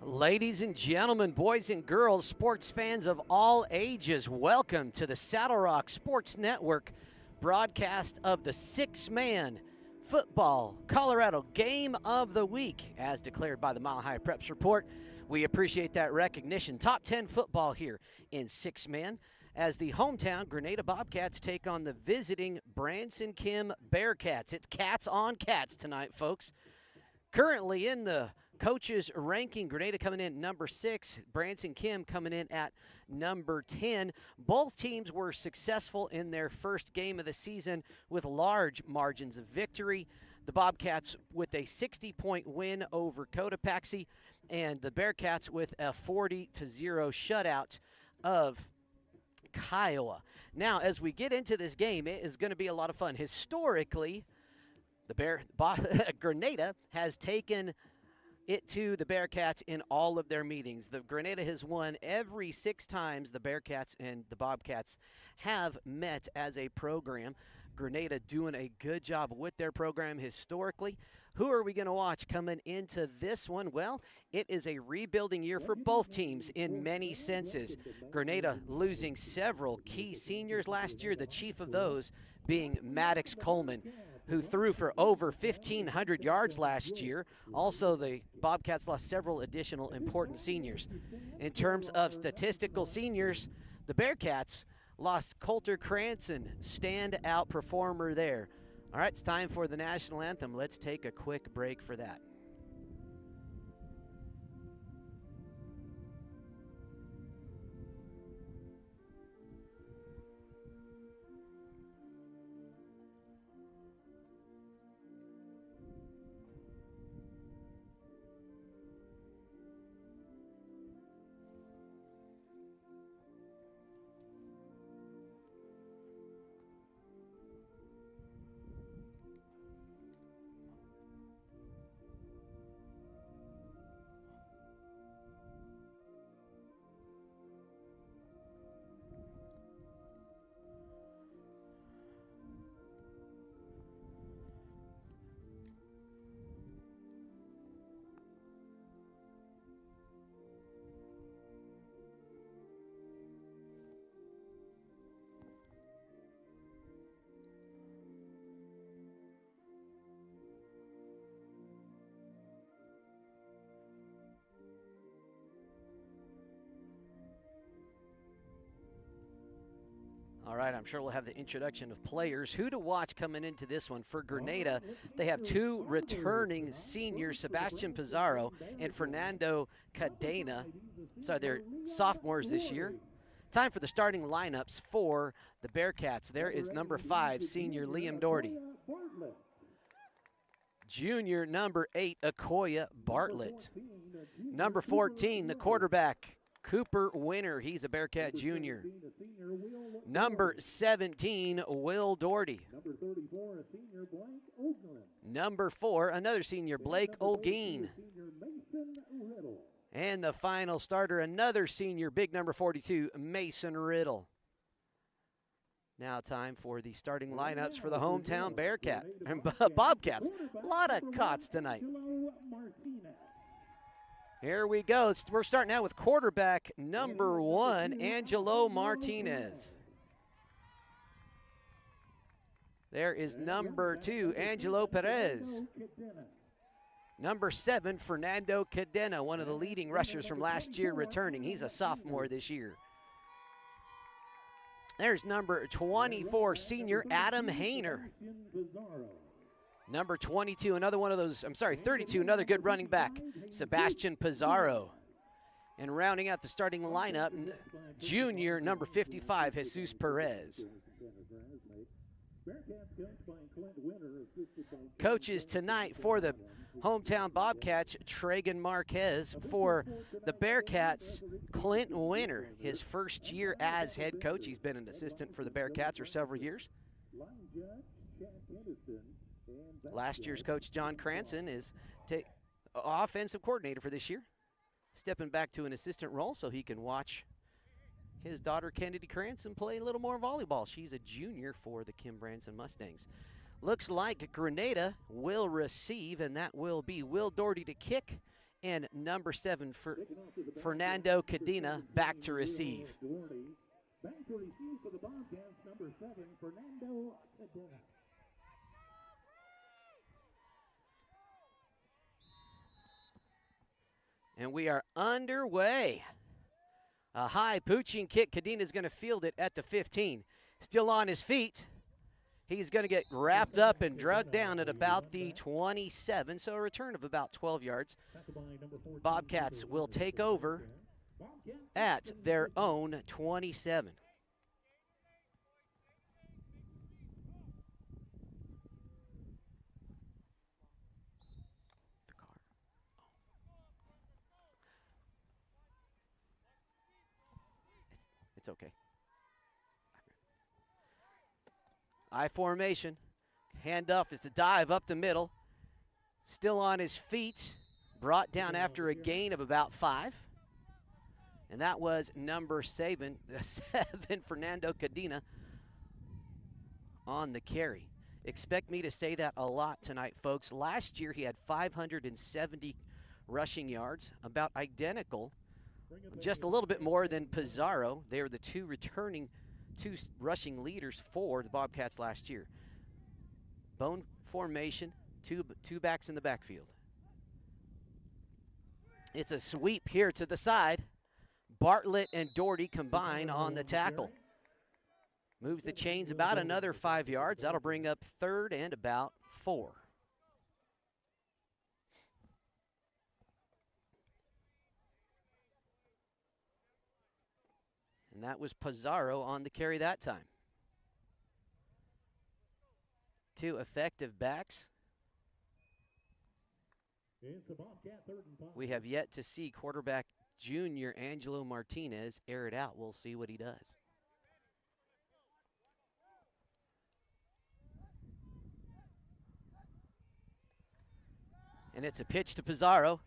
Ladies and gentlemen, boys and girls, sports fans of all ages, welcome to the Saddle Rock Sports Network broadcast of the six-man football Colorado Game of the Week, as declared by the Mile High Preps Report. We appreciate that recognition. Top 10 football here in six-man as the hometown Grenada Bobcats take on the visiting Branson Kim Bearcats. It's cats on cats tonight, folks. Currently in the coaches ranking, Grenada coming in number 6, Branson Kim coming in at number 10. Both teams were successful in their first game of the season with large margins of victory. The Bobcats with a 60-point win over Cotopaxi, and the Bearcats with a 40-0 shutout of Kiowa. Now, as we get into this game, it is going to be a lot of fun. Historically, Grenada has taken it to the Bearcats in all of their meetings. The Grenada has won every 6 times the Bearcats and the Bobcats have met as a program. Grenada doing a good job with their program historically. Who are we going to watch coming into this one? Well, it is a rebuilding year for both teams in many senses. Grenada losing several key seniors last year, the chief of those being Maddox Coleman, who threw for over 1,500 yards last year. Also, the Bobcats lost several additional important seniors. In terms of statistical seniors, the Bearcats lost Coulter Cranston, standout performer there. All right, it's time for the national anthem. Let's take a quick break for that. All right, I'm sure we'll have the introduction of players. Who to watch coming into this one for Grenada? They have 2 returning seniors, Sebastian Pizarro and Fernando Cadena. Sorry, they're sophomores this year. Time for the starting lineups for the Bearcats. There is number 5, senior Liam Doherty. Junior, number 8, Akoya Bartlett. Number 14, the quarterback, Cooper Winter. He's a Bearcat junior. Number 17, Will Doherty. Number 4, another senior, Blake Olguin. And the final starter, another senior, big number 42, Mason Riddle. Now time for the starting lineups for the hometown Bobcats. A lot of cots tonight. Here we go. We're starting out with quarterback number 1, Angelo Martinez. There is number 2, Angelo Perez. Number 7, Fernando Cadena, one of the leading rushers from last year returning. He's a sophomore this year. There's number 24, senior Adam Hayner. Number 22, another one of those, 32, another good running back, Sebastian Pizarro. And rounding out the starting lineup, junior, number 55, Jesus Perez. Coaches tonight for the hometown Bobcats, Tragan Marquez. For the Bearcats, Clint Winter, his first year as head coach. He's been an assistant for the Bearcats for several years. Last year's coach, John Cranston, is offensive coordinator for this year, stepping back to an assistant role so he can watch his daughter, Kennedy Cranston, play a little more volleyball. She's a junior for the Kim Branson Mustangs. Looks like Grenada will receive, and that will be Will Doherty to kick and number 7 for Fernando Cadena back to receive. Back to receive for the Bobcats, number 7, Fernando Cadena. And we are underway. A high pooching kick. Cadena is going to field it at the 15. Still on his feet. He's going to get wrapped up and drugged down at about the 27, so a return of about 12 yards. Bobcats will take over at their own 27. It's okay. I formation. Handoff. It's a dive up the middle. Still on his feet. Brought down after a gain of about 5. And that was number 7, Fernando Cadena on the carry. Expect me to say that a lot tonight, folks. Last year he had 570 rushing yards, about identical, just a little bit more than Pizarro. They were the two rushing leaders for the Bobcats last year. Bone formation, two backs in the backfield. It's a sweep here to the side. Bartlett and Doherty combine on the tackle. Moves the chains about another 5 yards. That'll bring up 3rd and about 4. And that was Pizarro on the carry that time. 2 effective backs. We have yet to see quarterback junior Angelo Martinez air it out. We'll see what he does. And it's a pitch to Pizarro.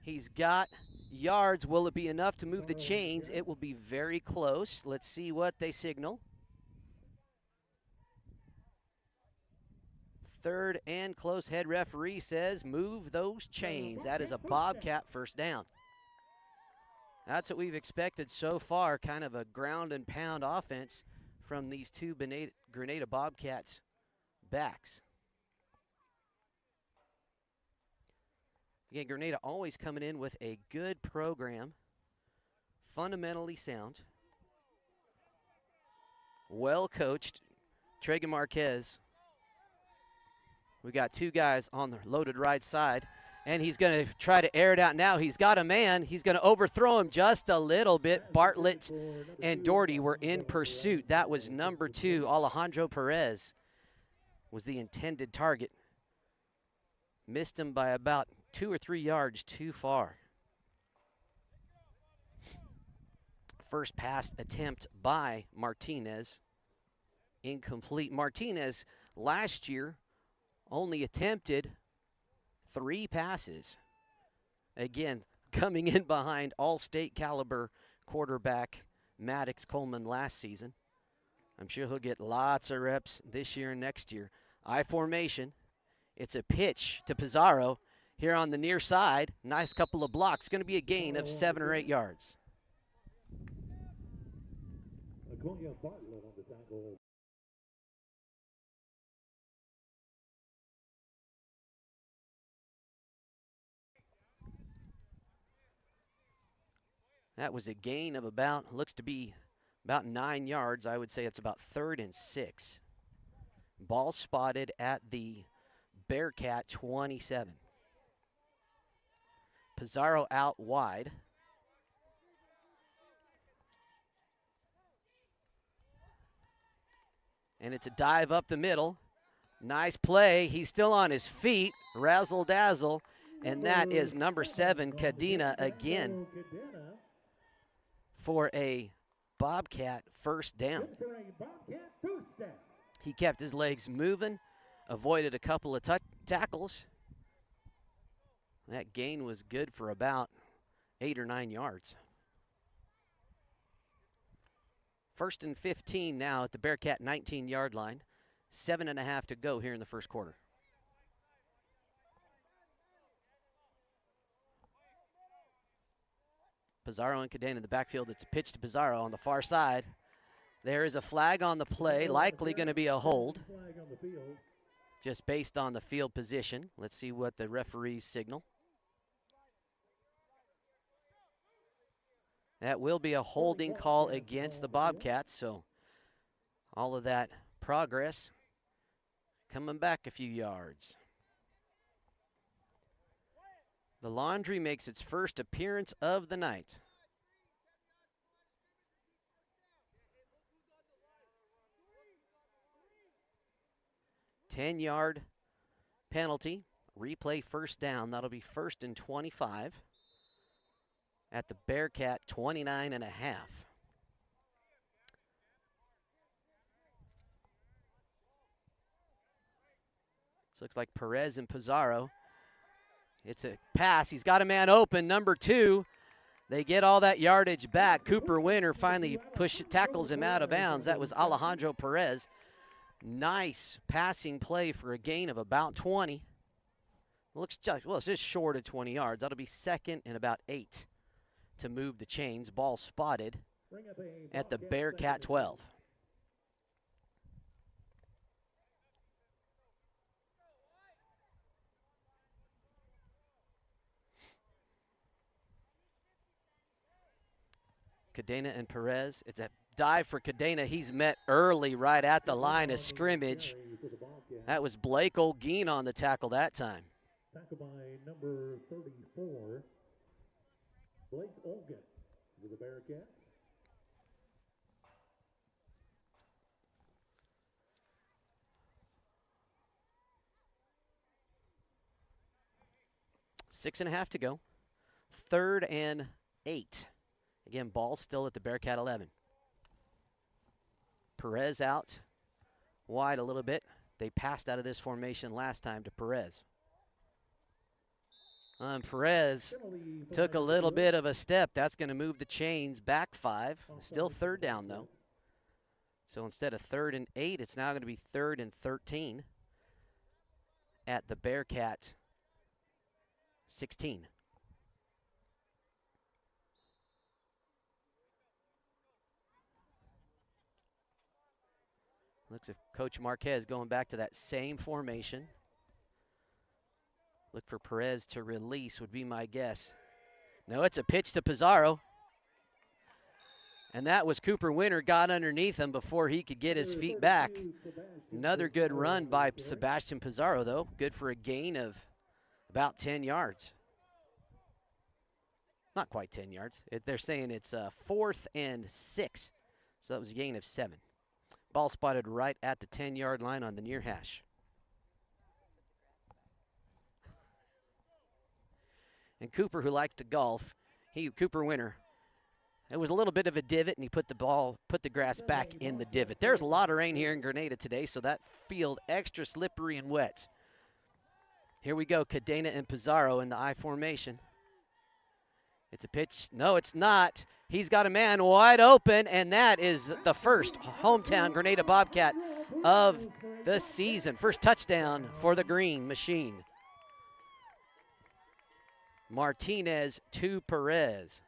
He's got yards. Will it be enough to move the chains? It will be very close. Let's see what they signal. 3rd and close. Head referee says move those chains. That is a Bobcat first down. That's what we've expected so far, kind of a ground and pound offense from these two Grenada Bobcats backs. Again, Grenada always coming in with a good program, fundamentally sound, well coached. Tregan Marquez. We got 2 guys on the loaded right side, and he's going to try to air it out now. He's got a man. He's going to overthrow him just a little bit. Bartlett and Doherty were in pursuit. That was number 2, Alejandro Perez, was the intended target. Missed him by about 2 or 3 yards too far. First pass attempt by Martinez. Incomplete. Martinez last year only attempted 3 passes. Again, coming in behind all-state caliber quarterback Maddox Coleman last season. I'm sure he'll get lots of reps this year and next year. I formation. It's a pitch to Pizarro here on the near side. Nice couple of blocks. Going to be a gain of 7 or 8 yards. That was a gain of about, looks to be about 9 yards. I would say it's about 3rd and 6. Ball spotted at the Bearcat 27. Pizarro out wide. And it's a dive up the middle. Nice play. He's still on his feet. Razzle dazzle. And that is number 7, Cadena again, for a Bobcat first down. He kept his legs moving, avoided a couple of tackles. That gain was good for about 8 or 9 yards. 1st and 15 now at the Bearcat 19-yard line. 7.5 to go here in the first quarter. Pizarro and Cadena in the backfield. It's a pitch to Pizarro on the far side. There is a flag on the play, likely going to be a hold, just based on the field position. Let's see what the referees signal. That will be a holding call against the Bobcats, so all of that progress coming back a few yards. The Laundry makes its first appearance of the night. Ten-yard penalty, replay first down. That'll be 1st and 25 at the Bearcat 29 and a half. This looks like Perez and Pizarro. It's a pass. He's got a man open, number 2. They get all that yardage back. Cooper Winter finally tackles him out of bounds. That was Alejandro Perez. Nice passing play for a gain of about 20. Looks just, well, it's just short of 20 yards. That'll be 2nd and about 8 to move the chains. Ball spotted at the Bearcat 12. Cadena and Perez. It's a dive for Cadena. He's met early right at the line of scrimmage. That was Blake Olguin on the tackle that time. Tackle by number 34, Blake Olguin with the Bearcats. Six and a half to go. 3rd and 8. Again, ball still at the Bearcat 11. Perez out wide a little bit. They passed out of this formation last time to Perez. Perez took a little bit of a step. That's going to move the chains back 5. Still 3rd down, though. So instead of 3rd and 8, it's now going to be 3rd and 13 at the Bearcat 16. Looks like Coach Marquez going back to that same formation. Look for Perez to release would be my guess. No, it's a pitch to Pizarro. And that was Cooper Winter got underneath him before he could get his feet back. Another good run by Sebastian Pizarro, though. Good for a gain of about 10 yards. Not quite 10 yards. They're saying it's 4th and 6. So that was a gain of 7. Ball spotted right at the 10-yard line on the near hash. And Cooper, who likes to golf, Cooper Winter, it was a little bit of a divot, and he put the grass back in the divot. There's a lot of rain here in Grenada today, so that field extra slippery and wet. Here we go, Cadena and Pizarro in the I formation. It's a pitch. No, it's not. He's got a man wide open, and that is the first hometown Grenada Bobcat of the season. First touchdown for the Green Machine. Martinez to Perez.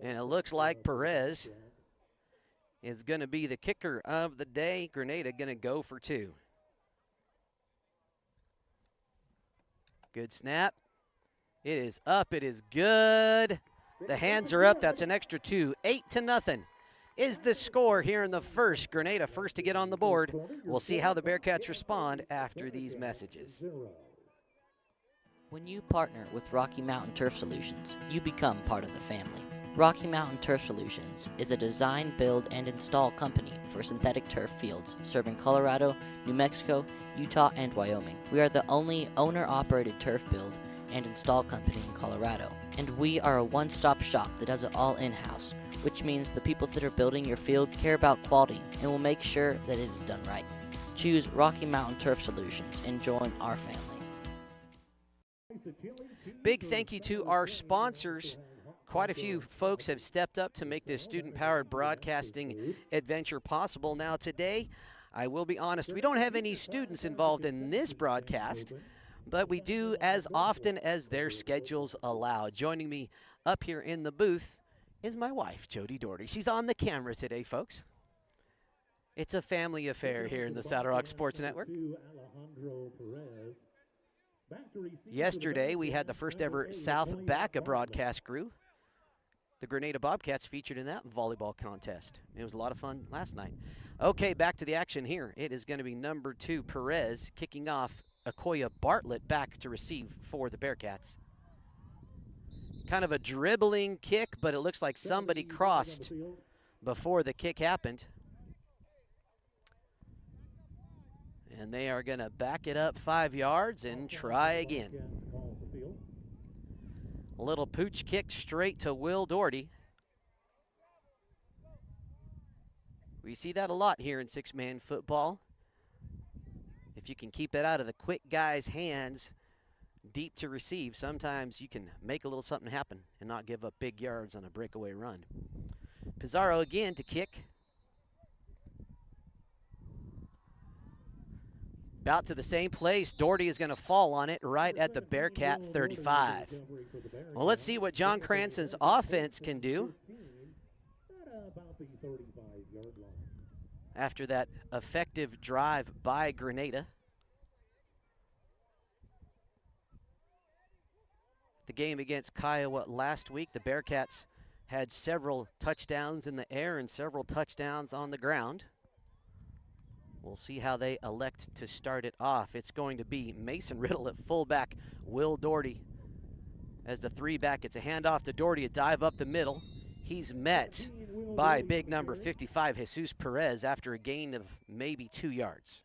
And it looks like Perez is going to be the kicker of the day. Grenada going to go for 2. Good snap. It is up. It is good. The hands are up. That's an extra 2. 8-0 is the score here in the first. Grenada first to get on the board. We'll see how the Bearcats respond after these messages. When you partner with Rocky Mountain Turf Solutions, you become part of the family. Rocky Mountain Turf Solutions is a design, build, and install company for synthetic turf fields serving Colorado, New Mexico, Utah, and Wyoming. We are the only owner-operated turf build and install company in Colorado. And we are a one-stop shop that does it all in-house, which means the people that are building your field care about quality and will make sure that it is done right. Choose Rocky Mountain Turf Solutions and join our family. Big thank you to our sponsors, Quite a few folks have stepped up to make this student-powered broadcasting adventure possible. Now today, I will be honest, we don't have any students involved in this broadcast, but we do as often as their schedules allow. Joining me up here in the booth is my wife, Jody Doherty. She's on the camera today, folks. It's a family affair here in the Saddle Rock Sports Network. Yesterday, we had the first ever South Baca broadcast crew. The Grenada Bobcats featured in that volleyball contest. It was a lot of fun last night. Okay, back to the action here. It is going to be number 2, Perez, kicking off Okoye Bartlett back to receive for the Bearcats. Kind of a dribbling kick, but it looks like somebody crossed before the kick happened. And they are going to back it up 5 yards and try again. A little pooch kick straight to Will Doherty. We see that a lot here in six-man football. If you can keep it out of the quick guy's hands, deep to receive, sometimes you can make a little something happen and not give up big yards on a breakaway run. Pizarro again to kick. About to the same place. Doherty is going to fall on it right at the Bearcat 35. Well, let's see what John Cranston's offense can do after that effective drive by Grenada. The game against Kiowa last week, the Bearcats had several touchdowns in the air and several touchdowns on the ground. We'll see how they elect to start it off. It's going to be Mason Riddle at fullback, Will Doherty as the 3-back. It's a handoff to Doherty, a dive up the middle. He's met by big number 55, Jesus Perez, after a gain of maybe 2 yards.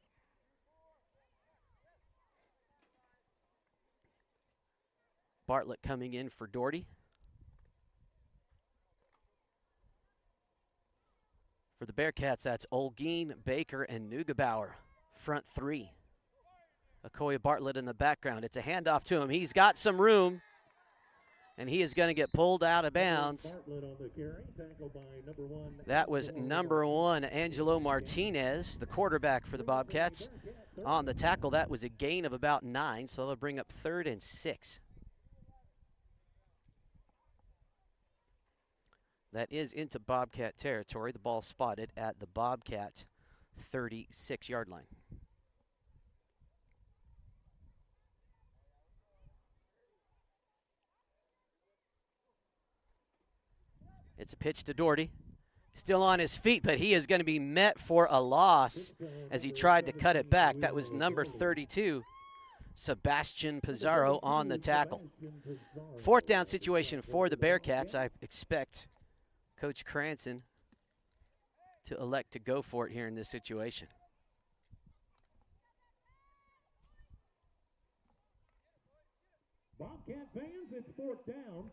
Bartlett coming in for Doherty. For the Bearcats, that's Olguin, Baker, and Neugebauer, front 3. Okoye Bartlett in the background. It's a handoff to him. He's got some room, and he is going to get pulled out of bounds. That was number 1, Angelo Martinez, the quarterback for the Bobcats. On the tackle, that was a gain of about 9, so they'll bring up 3rd and 6. That is into Bobcat territory. The ball spotted at the Bobcat 36-yard line. It's a pitch to Doherty. Still on his feet, but he is going to be met for a loss as he tried to cut it back. That was number 32, Sebastian Pizarro, on the tackle. 4th down situation for the Bearcats. I expect Coach Cranston to elect to go for it here in this situation. Bobcat fans, it's 4th down.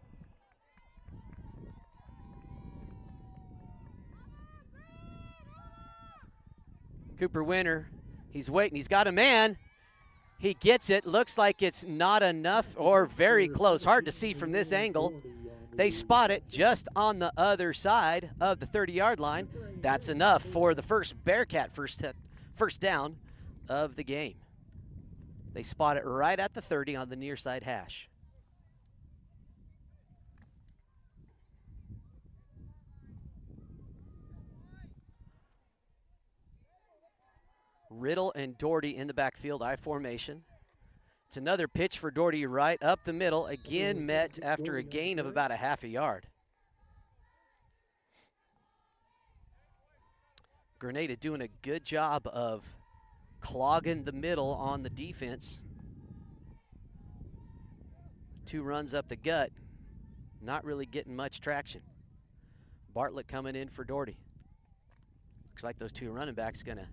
Cooper Winter, he's waiting. He's got a man. He gets it. Looks like it's not enough or very close. Hard to see from this angle. They spot it just on the other side of the 30-yard line. That's enough for the first Bearcat first down of the game. They spot it right at the 30 on the near side hash. Riddle and Doherty in the backfield, I formation. It's another pitch for Doherty right up the middle, again met after a gain of about a half a yard. Grenada doing a good job of clogging the middle on the defense. 2 runs up the gut, not really getting much traction. Bartlett coming in for Doherty. Looks like those 2 running backs gonna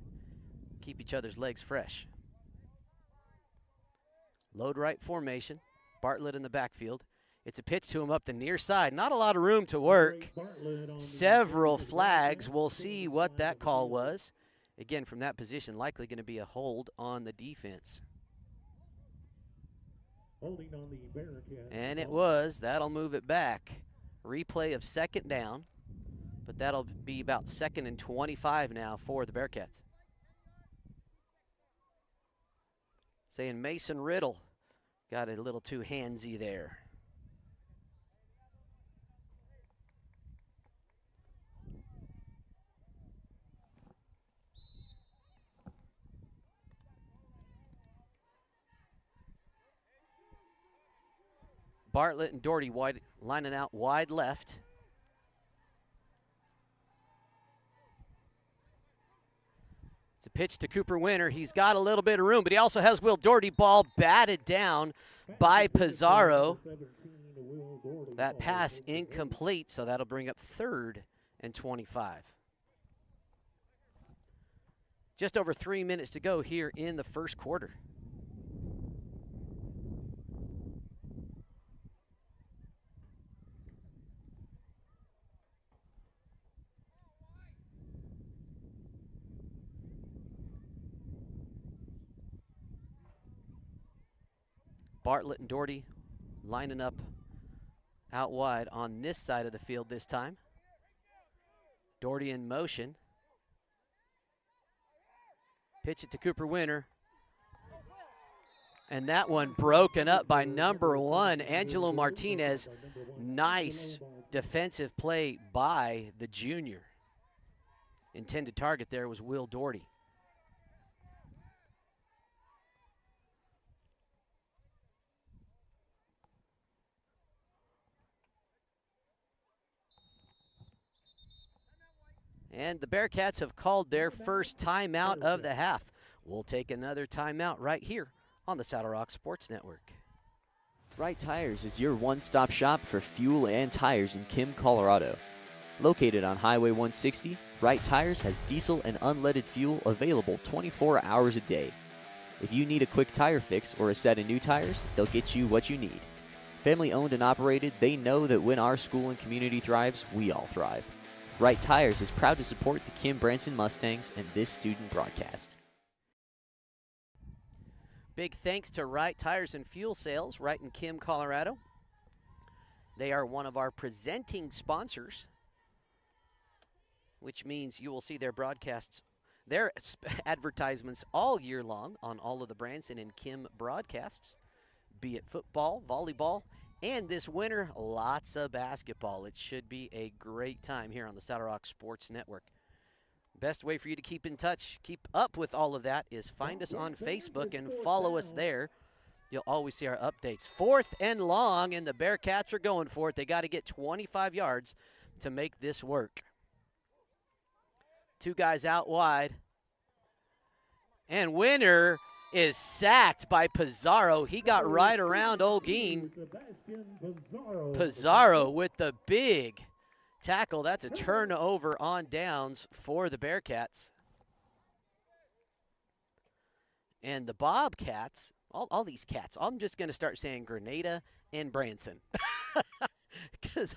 keep each other's legs fresh. Load right formation. Bartlett in the backfield. It's a pitch to him up the near side. Not a lot of room to work. Several flags. We'll see what that call was. Again, from that position, likely going to be a hold on the defense. And it was. That'll move it back Replay of second down, but that'll be about 2nd and 25 now for the Bearcats. Saying Mason Riddle got a little too handsy there. Bartlett and Doherty wide, lining out wide left. It's a pitch to Cooper Winter. He's got a little bit of room, but he also has Will Doherty. Ball batted down by Pizarro. That pass incomplete, so that'll bring up 3rd and 25. Just over 3 minutes to go here in the first quarter. Bartlett and Doherty lining up out wide on this side of the field this time. Doherty in motion. Pitch it to Cooper Winter. And that one broken up by number 1, Angelo Martinez. Nice defensive play by the junior. Intended target there was Will Doherty. And the Bearcats have called their first timeout of the half. We'll take another timeout right here on the Saddle Rock Sports Network. Wright Tires is your one-stop shop for fuel and tires in Kim, Colorado. Located on Highway 160, Wright Tires has diesel and unleaded fuel available 24 hours a day. If you need a quick tire fix or a set of new tires, they'll get you what you need. Family owned and operated, they know that when our school and community thrives, we all thrive. Wright Tires is proud to support the Kim Branson Mustangs and this student broadcast. Big thanks to Wright Tires and Fuel Sales, right in Kim, Colorado. They are one of our presenting sponsors, which means you will see their broadcasts, their advertisements all year long on all of the Branson and Kim broadcasts, be it football, volleyball, and this winter, lots of basketball. It should be a great time here on the Saddle Rock Sports Network. Best way for you to keep in touch, keep up with all of that, is find us on Facebook and follow us there. You'll always see our updates. 4th and long, and the Bearcats are going for it. They got to get 25 yards to make this work. 2 guys out wide. And Winter is sacked by Pizarro. He got right around Olguin. Pizarro with the big tackle. That's a turnover on downs for the Bearcats. And the Bobcats, all these cats, I'm just going to start saying Granada and Branson. Because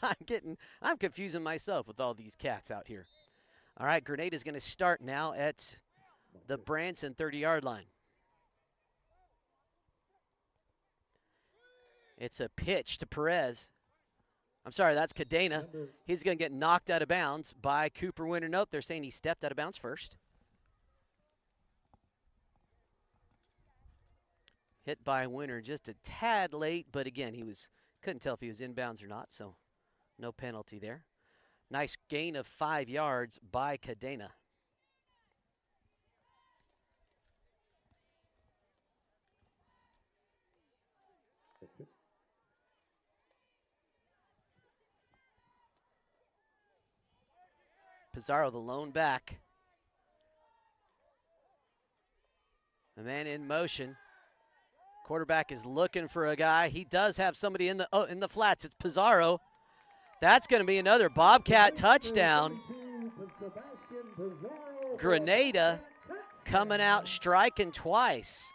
I'm confusing myself with all these cats out here. All right, Granada's going to start now at the Branson 30-yard line. It's a pitch to Perez. I'm sorry, that's Cadena. He's going to get knocked out of bounds by Cooper Winter. Nope, they're saying he stepped out of bounds first. Hit by Winter just a tad late, but again, couldn't tell if he was inbounds or not, so no penalty there. Nice gain of 5 yards by Cadena. Pizarro, the lone back. A man in motion. Quarterback is looking for a guy. He does have somebody in the flats. It's Pizarro. That's going to be another Bobcat touchdown. Granada coming out striking twice.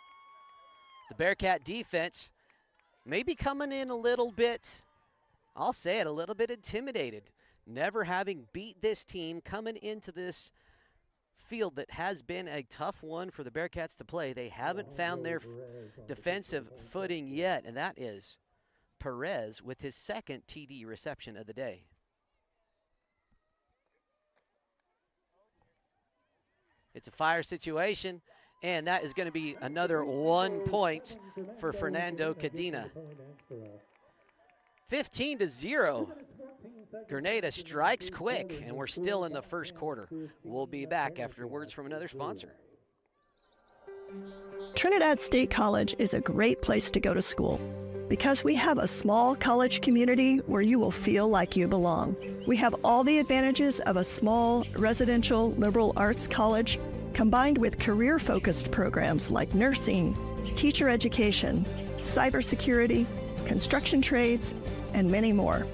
The Bearcat defense maybe coming in a little bit, I'll say it, a little bit intimidated. Never having beat this team, coming into this field that has been a tough one for the Bearcats to play. They haven't found their defensive footing yet, and that is Perez with his second TD reception of the day. It's a fire situation, and that is going to be another 1 point for Fernando Cadena. 15-0. Granada strikes quick, and we're still in the first quarter. We'll be back after words from another sponsor. Trinidad State College is a great place to go to school because we have a small college community where you will feel like you belong. We have all the advantages of a small residential liberal arts college combined with career-focused programs like nursing, teacher education, cybersecurity, construction trades, and many more.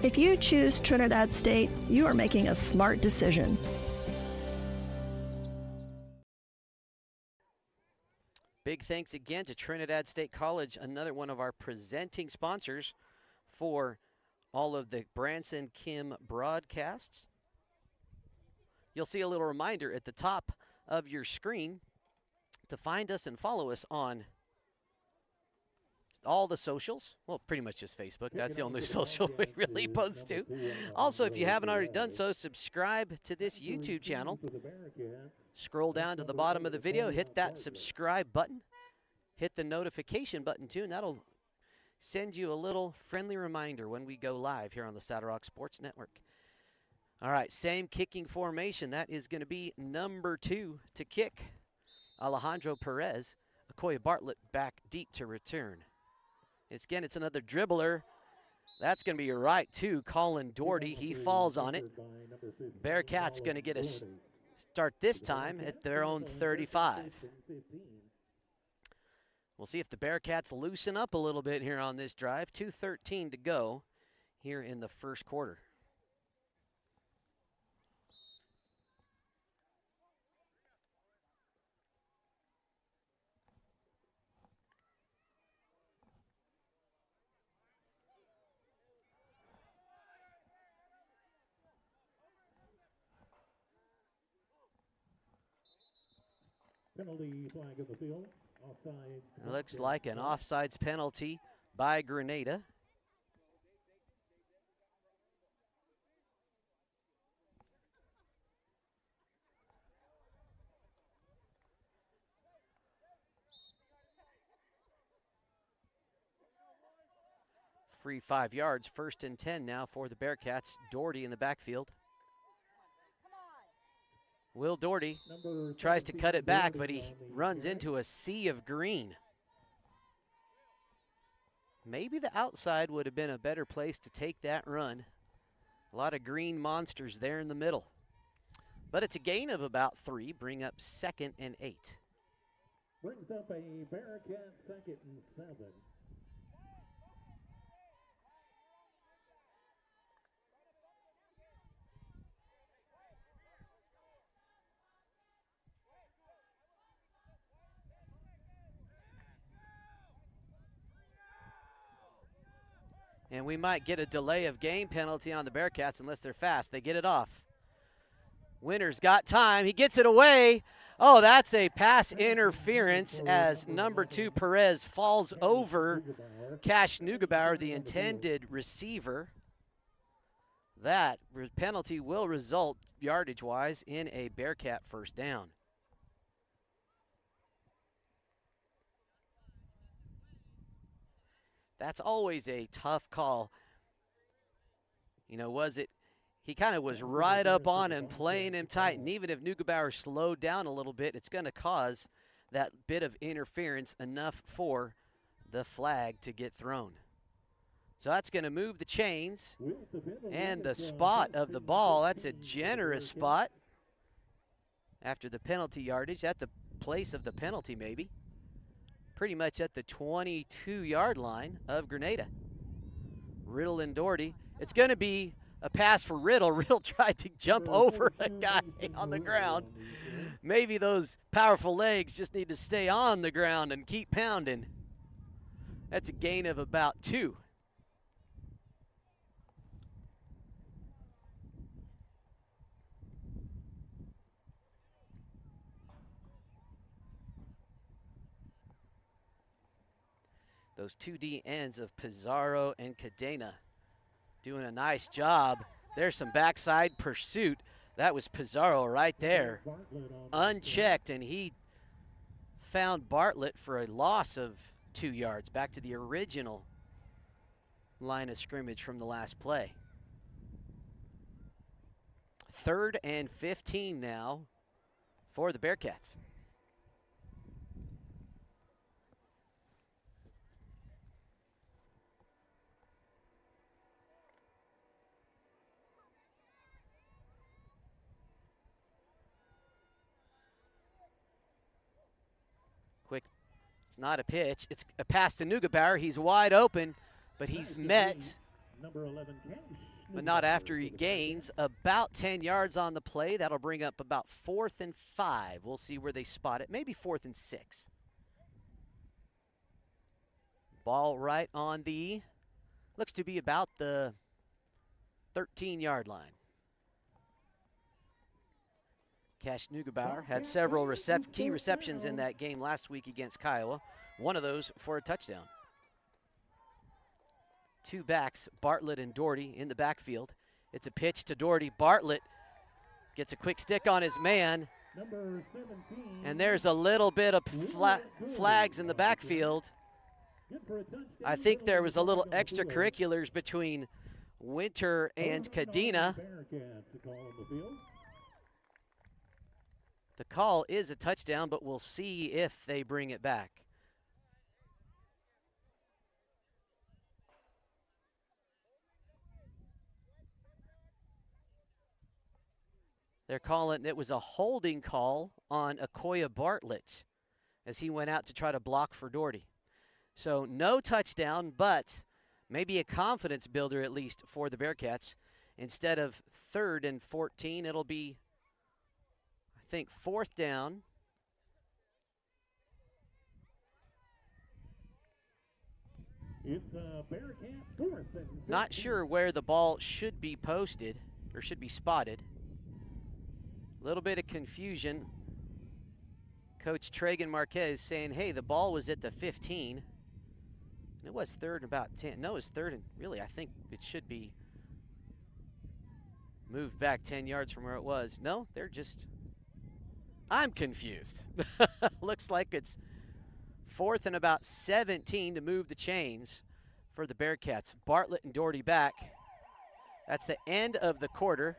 If you choose Trinidad State, you are making a smart decision. Big thanks again to Trinidad State College, another one of our presenting sponsors for all of the Branson Kim broadcasts. You'll see a little reminder at the top of your screen to find us and follow us on all the socials. Well, pretty much just Facebook. That's the only social we really post to. Also, if you haven't already done so, subscribe to this YouTube channel. Scroll down to the bottom of the video, hit that subscribe button, hit the notification button too, and that'll send you a little friendly reminder when we go live here on the Saddle Rock Sports Network. All right, same kicking formation. That is going to be number 2 to kick. Alejandro Perez. Okoye Bartlett back deep to return. It's another dribbler. That's going to be your right too, Colin Doherty. He falls on it. Bearcats going to get a start this time at their own 35. We'll see if the Bearcats loosen up a little bit here on this drive. 2:13 to go here in the first quarter. Penalty flag of the field. Offside. It looks like an offsides penalty by Granada. Free 5 yards, 1st and 10 now for the Bearcats. Doherty in the backfield. Will Doherty tries to cut it back, but he runs into a sea of green. Maybe the outside would have been a better place to take that run. A lot of green monsters there in the middle. But it's a gain of about 3, bring up 2nd and 8. Brings up a Bearcat 2nd and 7. And we might get a delay of game penalty on the Bearcats unless they're fast. They get it off. Winner's got time. He gets it away. Oh, that's a pass interference as number 2 Perez falls over Cash Neugebauer, the intended receiver. That penalty will result, yardage-wise, in a Bearcat first down. That's always a tough call. You know, he kind of was right up on him, playing him tight, and even if Neugebauer slowed down a little bit, it's going to cause that bit of interference enough for the flag to get thrown. So that's going to move the chains, and the spot of the ball, that's a generous spot after the penalty yardage, at the place of the penalty maybe. Pretty much at the 22-yard line of Granada. Riddle and Doherty. It's going to be a pass for Riddle. Riddle tried to jump over a guy on the ground. Maybe those powerful legs just need to stay on the ground and keep pounding. That's a gain of about 2. Those 2D ends of Pizarro and Cadena doing a nice job. There's some backside pursuit. That was Pizarro right there, unchecked, and he found Bartlett for a loss of 2 yards, back to the original line of scrimmage from the last play. 3rd and 15 now for the Bearcats. Quick, it's not a pitch. It's a pass to Neugebauer. He's wide open, but he's met, but not after he gains about 10 yards on the play. That'll bring up about 4th and 5. We'll see where they spot it. Maybe 4th and 6. Ball right on the, looks to be about the 13-yard line. Cash Neugebauer had several key receptions in that game last week against Kiowa. One of those for a touchdown. 2 backs, Bartlett and Doherty in the backfield. It's a pitch to Doherty. Bartlett gets a quick stick on his man. And there's a little bit of flags in the backfield. I think there was a little extracurriculars between Winter and Cadena. The call is a touchdown, but we'll see if they bring it back. They're calling it was a holding call on Okoye Bartlett as he went out to try to block for Doherty. So no touchdown, but maybe a confidence builder at least for the Bearcats. Instead of 3rd and 14, it'll be, I think, 4th down. It's Bearcat 4th and 15. Not sure where the ball should be posted or should be spotted. A little bit of confusion. Coach Tragan Marquez saying, hey, the ball was at the 15. And it was 3rd and about 10. No, it's 3rd and really I think it should be moved back 10 yards from where it was. No, they're just, I'm confused. Looks like it's 4th and about 17 to move the chains for the Bearcats. Bartlett and Doherty back. That's the end of the quarter.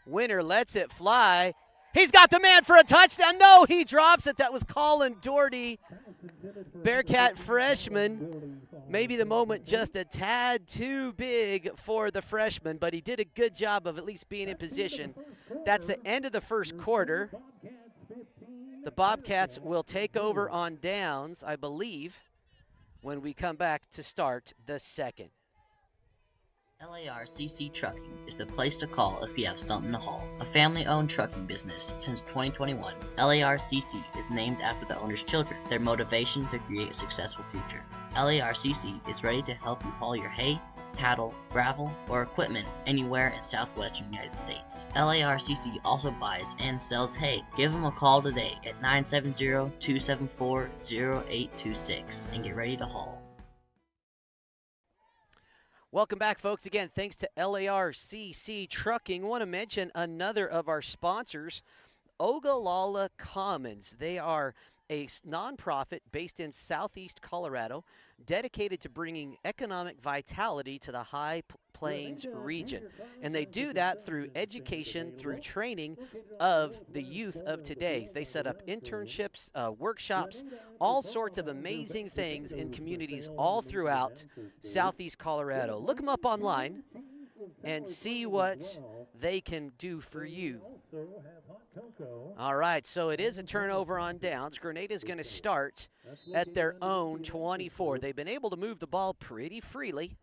Winter lets it fly. He's got the man for a touchdown. No, he drops it. That was Colin Doherty, Bearcat freshman. Maybe the moment just a tad too big for the freshman, but he did a good job of at least being in position. That's the end of the first quarter. The Bobcats will take over on downs, I believe, when we come back to start the second. LARCC Trucking is the place to call if you have something to haul. A family-owned trucking business since 2021, LARCC is named after the owner's children, their motivation to create a successful future. LARCC is ready to help you haul your hay, cattle, gravel, or equipment anywhere in southwestern United States. LARCC also buys and sells hay. Give them a call today at 970-274-0826 and get ready to haul. Welcome back, folks. Again, thanks to LARCC Trucking. I want to mention another of our sponsors, Ogallala Commons. They are a nonprofit based in southeast Colorado, dedicated to bringing economic vitality to the High Plains region. And they do that through education, through training of the youth of today. They set up internships, workshops, all sorts of amazing things in communities all throughout southeast Colorado. Look them up online and see what they can do for you. All right, so it is a turnover on downs. Grenada is going to start at their own 24. They've been able to move the ball pretty freely.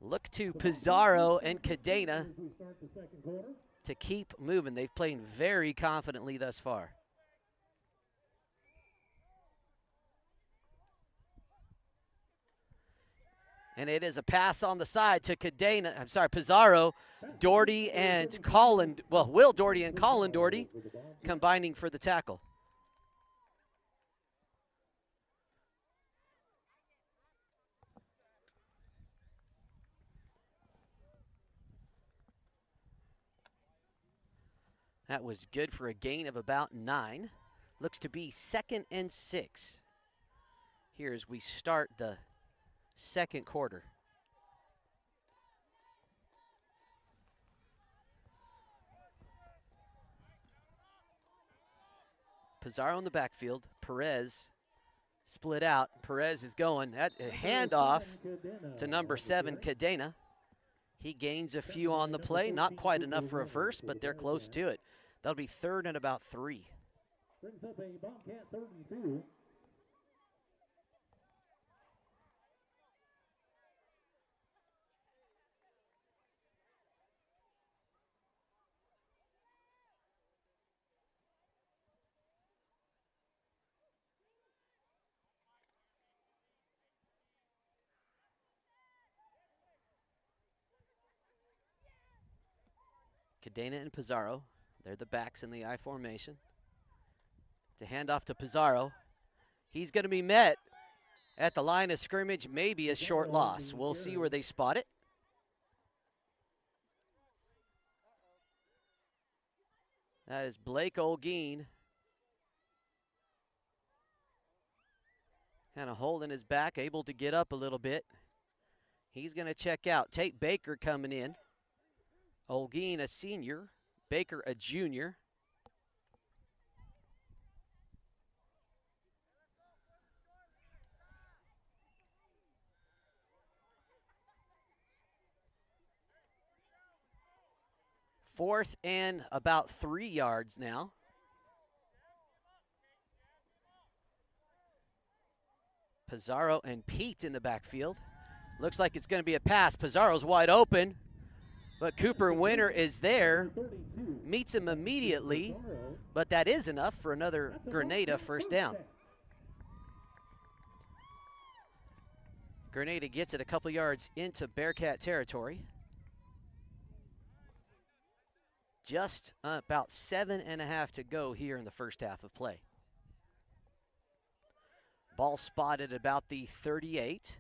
Look to Pizarro and Cadena to keep moving. They've played very confidently thus far. And it is a pass on the side to Pizarro, Doherty, and Colin. Well, Will Doherty and Colin Doherty combining for the tackle. That was good for a gain of about 9. Looks to be 2nd and 6. Here as we start the second quarter. Pizarro in the backfield. Perez split out. Perez is going. That a handoff to number 7, Cadena. He gains a few on the play. Not quite enough for a first, but they're close to it. That'll be 3rd and about 3. Brings up a Bobcat 3rd and 2. Cadena and Pizarro, they're the backs in the I formation. To hand off to Pizarro. He's going to be met at the line of scrimmage, maybe a short loss. We'll see where they spot it. That is Blake Olguin. Kind of holding his back, able to get up a little bit. He's going to check out. Tate Baker coming in. Olguin, a senior. Baker, a junior. Fourth and about 3 yards now. Pizarro and Pete in the backfield. Looks like it's going to be a pass. Pizarro's wide open. But Cooper Winter is there, meets him immediately, but that is enough for another Granada first down. Granada gets it a couple yards into Bearcat territory. Just about 7.5 to go here in the first half of play. Ball spotted about the 38.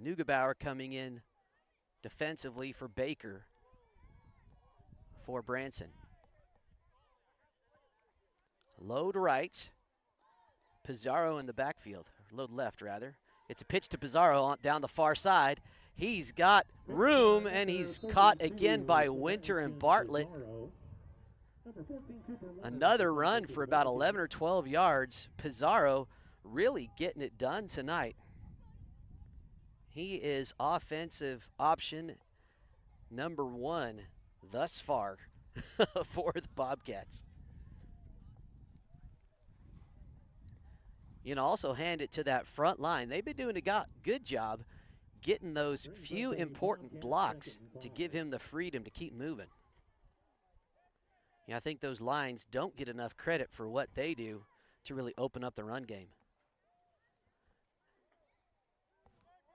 Neugebauer coming in defensively for Baker for Branson. Load right. Pizarro in the backfield. Load left, rather. It's a pitch to Pizarro down the far side. He's got room, and he's caught again by Winter and Bartlett. Another run for about 11 or 12 yards. Pizarro really getting it done tonight. He is offensive option number 1 thus far for the Bobcats. You know, also hand it to that front line. They've been doing a good job getting those few important blocks to give him the freedom to keep moving. Yeah, I think those lines don't get enough credit for what they do to really open up the run game.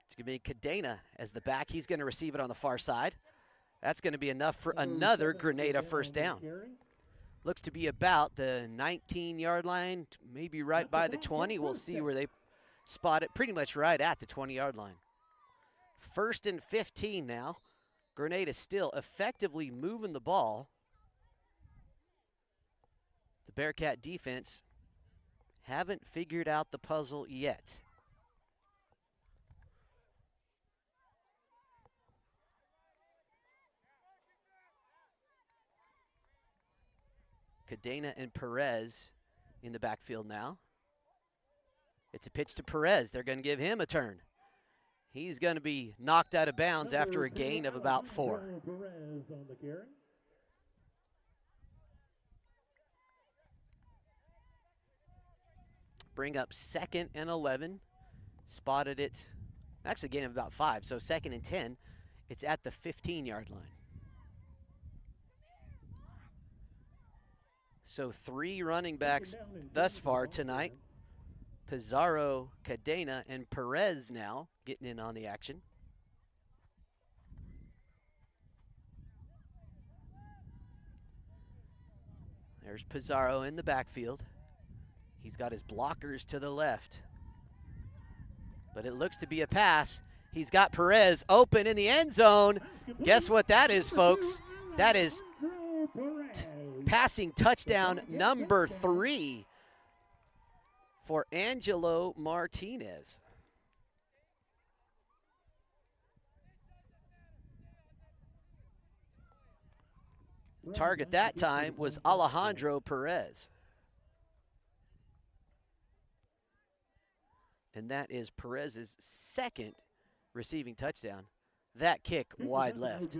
It's going to be Cadena as the back. He's going to receive it on the far side. That's going to be enough for another Granada first down. Looks to be about the 19-yard line, maybe right by the 20. We'll see where they spot it, pretty much right at the 20-yard line. 1st and 15 now. Granada still effectively moving the ball. The Bearcat defense haven't figured out the puzzle yet. Cadena and Perez in the backfield now. It's a pitch to Perez. They're going to give him a turn. He's going to be knocked out of bounds after a gain of about 4. Bring up 2nd and 11. Spotted it. Actually, a gain of about 5. So 2nd and 10. It's at the 15-yard line. So 3 running backs thus far tonight. Pizarro, Cadena, and Perez now getting in on the action. There's Pizarro in the backfield. He's got his blockers to the left. But it looks to be a pass. He's got Perez open in the end zone. Guess what that is, folks? That is Passing touchdown number 3 for Angelo Martinez. The target that time was Alejandro Perez. And that is Perez's second receiving touchdown. That kick wide left.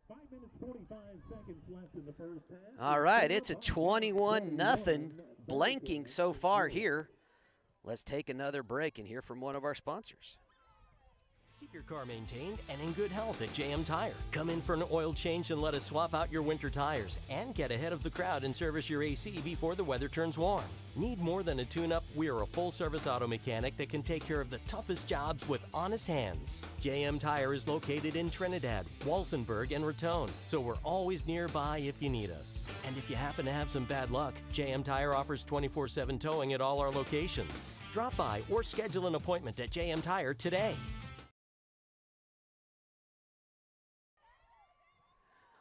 5 minutes, 45 seconds left in the first half. All right, it's a 21-0 blanking so far here. Let's take another break and hear from one of our sponsors. Keep your car maintained and in good health at JM Tire. Come in for an oil change and let us swap out your winter tires and get ahead of the crowd and service your AC before the weather turns warm. Need more than a tune-up? We are a full-service auto mechanic that can take care of the toughest jobs with honest hands. JM Tire is located in Trinidad, Walsenburg, and Raton, so we're always nearby if you need us. And if you happen to have some bad luck, JM Tire offers 24/7 towing at all our locations. Drop by or schedule an appointment at JM Tire today.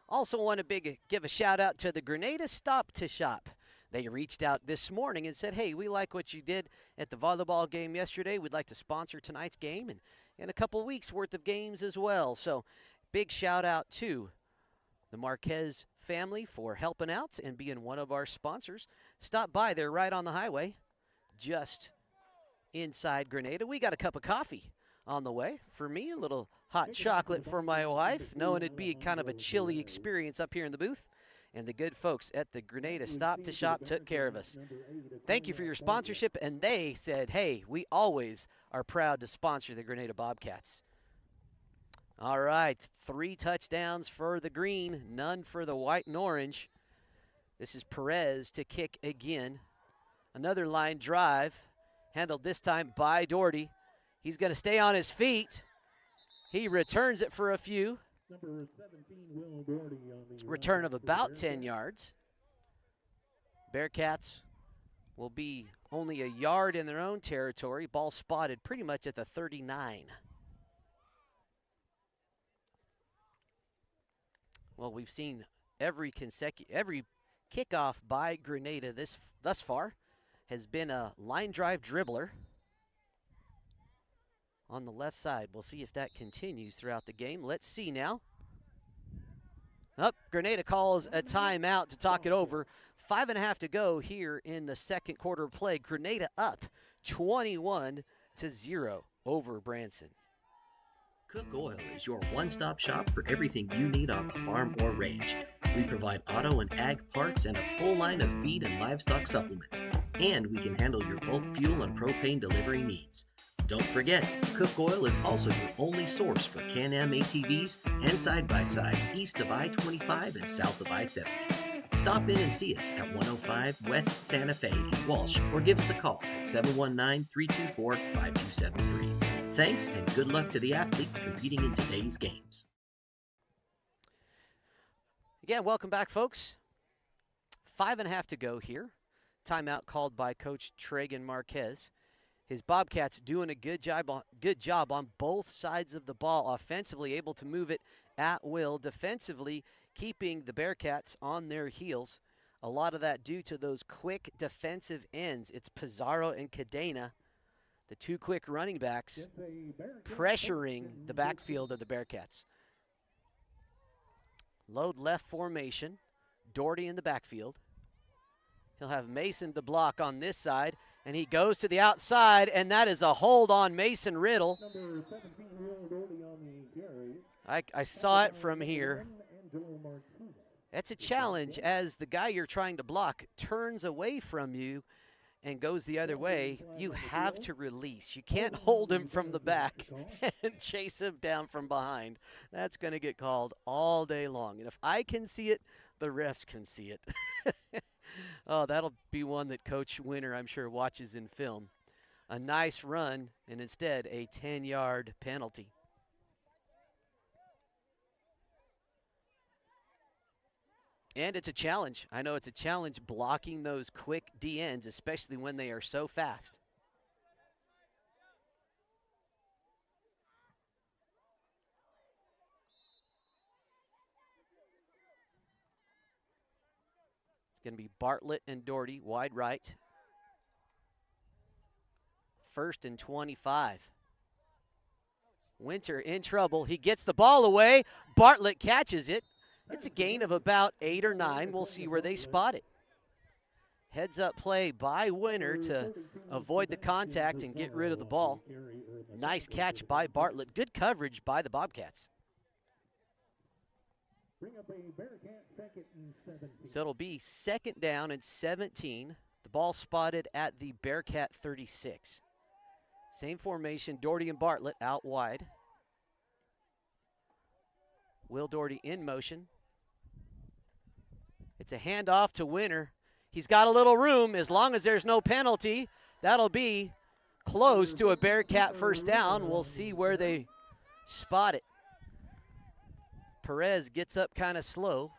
Also want to give a shout out to the Grenada Stop to Shop. They reached out this morning and said, hey, we like what you did at the volleyball game yesterday. We'd like to sponsor tonight's game and a couple weeks worth of games as well. So big shout out to the Marquez family for helping out and being one of our sponsors. Stop by. They're right on the highway, just inside Grenada. We got a cup of coffee on the way. For me, a little hot chocolate for my wife, knowing it'd be kind of a chilly experience up here in the booth. And the good folks at the Grenada Stop to Shop took care of us. Thank you for your sponsorship. And they said, hey, we always are proud to sponsor the Grenada Bobcats. All right, 3 touchdowns for the green, none for the white and orange. This is Perez to kick again. Another line drive, handled this time by Doherty. He's going to stay on his feet. He returns it for a few. Number 17, Will Doherty on the Return of about 10 yards. Bearcats will be only a yard in their own territory. Ball spotted pretty much at the 39. Well, we've seen every kickoff by Grenada thus far has been a line drive dribbler on the left side. We'll see if that continues throughout the game. Let's see now. Grenada calls a timeout to talk it over. 5.5 to go here in the second quarter of play. Grenada up 21-0 over Branson. Cook Oil is your one-stop shop for everything you need on the farm or range. We provide auto and ag parts and a full line of feed and livestock supplements. And we can handle your bulk fuel and propane delivery needs. Don't forget, Cook Oil is also your only source for Can-Am ATVs and side-by-sides east of I-25 and south of I-70. Stop in and see us at 105 West Santa Fe in Walsh or give us a call at 719-324-5273. Thanks and good luck to the athletes competing in today's games. Again, welcome back, folks. 5.5 to go here. Timeout called by Coach Tragan Marquez. His Bobcats doing a good job on both sides of the ball. Offensively, able to move it at will. Defensively, keeping the Bearcats on their heels. A lot of that due to those quick defensive ends. It's Pizarro and Cadena, the 2 quick running backs, pressuring the backfield of the Bearcats. Load left formation. Doherty in the backfield. He'll have Mason to block on this side, and he goes to the outside, and that is a hold on Mason Riddle. Number 17, Will Doherty on the carry. I saw it from here. That's a challenge as the guy you're trying to block turns away from you and goes the other way. You have to release. You can't hold him from the back and chase him down from behind. That's going to get called all day long. And if I can see it, the refs can see it. Oh, that'll be one that Coach Winter, I'm sure, watches in film. A nice run, and instead a 10-yard penalty. And it's a challenge. I know it's a challenge blocking those quick DNs, especially when they are so fast. It's going to be Bartlett and Doherty, wide right. 1st and 25. Winter in trouble. He gets the ball away. Bartlett catches it. It's a gain of about 8 or 9. We'll see where they spot it. Heads up play by Winter to avoid the contact and get rid of the ball. Nice catch by Bartlett. Good coverage by the Bobcats. So it'll be 2nd down and 17. The ball spotted at the Bearcat 36. Same formation, Doherty and Bartlett out wide. Will Doherty in motion. It's a handoff to Winter. He's got a little room. As long as there's no penalty, that'll be close to a Bearcat 1st down. We'll see where they spot it. Perez gets up kind of slow.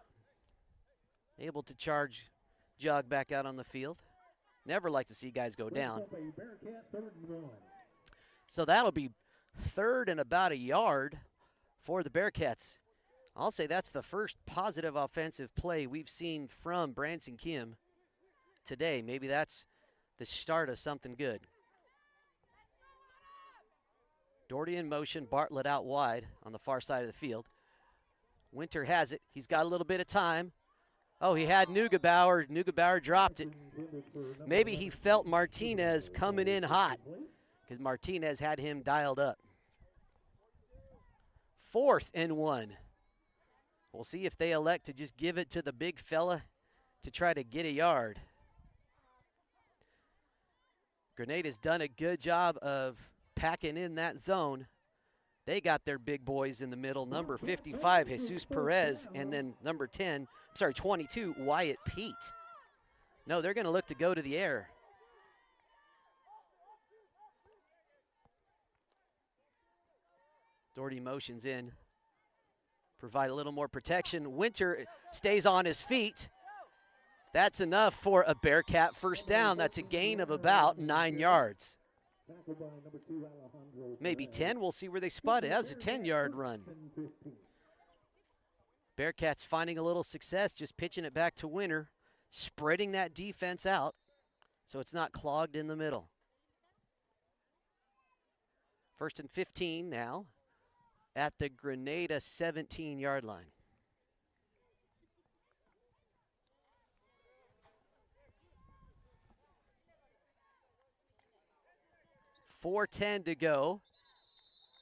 Able to jog back out on the field. Never like to see guys go down. So that'll be 3rd and about a yard for the Bearcats. I'll say that's the first positive offensive play we've seen from Branson Kim today. Maybe that's the start of something good. Doherty in motion, Bartlett out wide on the far side of the field. Winter has it. He's got a little bit of time. Oh, he had Neugebauer. Neugebauer dropped it. Maybe he felt Martinez coming in hot because Martinez had him dialed up. 4th and 1. We'll see if they elect to just give it to the big fella to try to get a yard. Grenada's done a good job of packing in that zone. They got their big boys in the middle. Number 55, Jesus Perez, and then number 22, Wyatt Pete. No, they're going to look to go to the air. Doherty motions in. Provide a little more protection. Winter stays on his feet. That's enough for a Bearcat 1st down. That's a gain of about 9 yards. Maybe 10. We'll see where they spot it. That was a 10-yard run. Bearcats finding a little success, just pitching it back to Winter, spreading that defense out so it's not clogged in the middle. 1st and 15 now at the Grenada 17-yard line. .410 to go.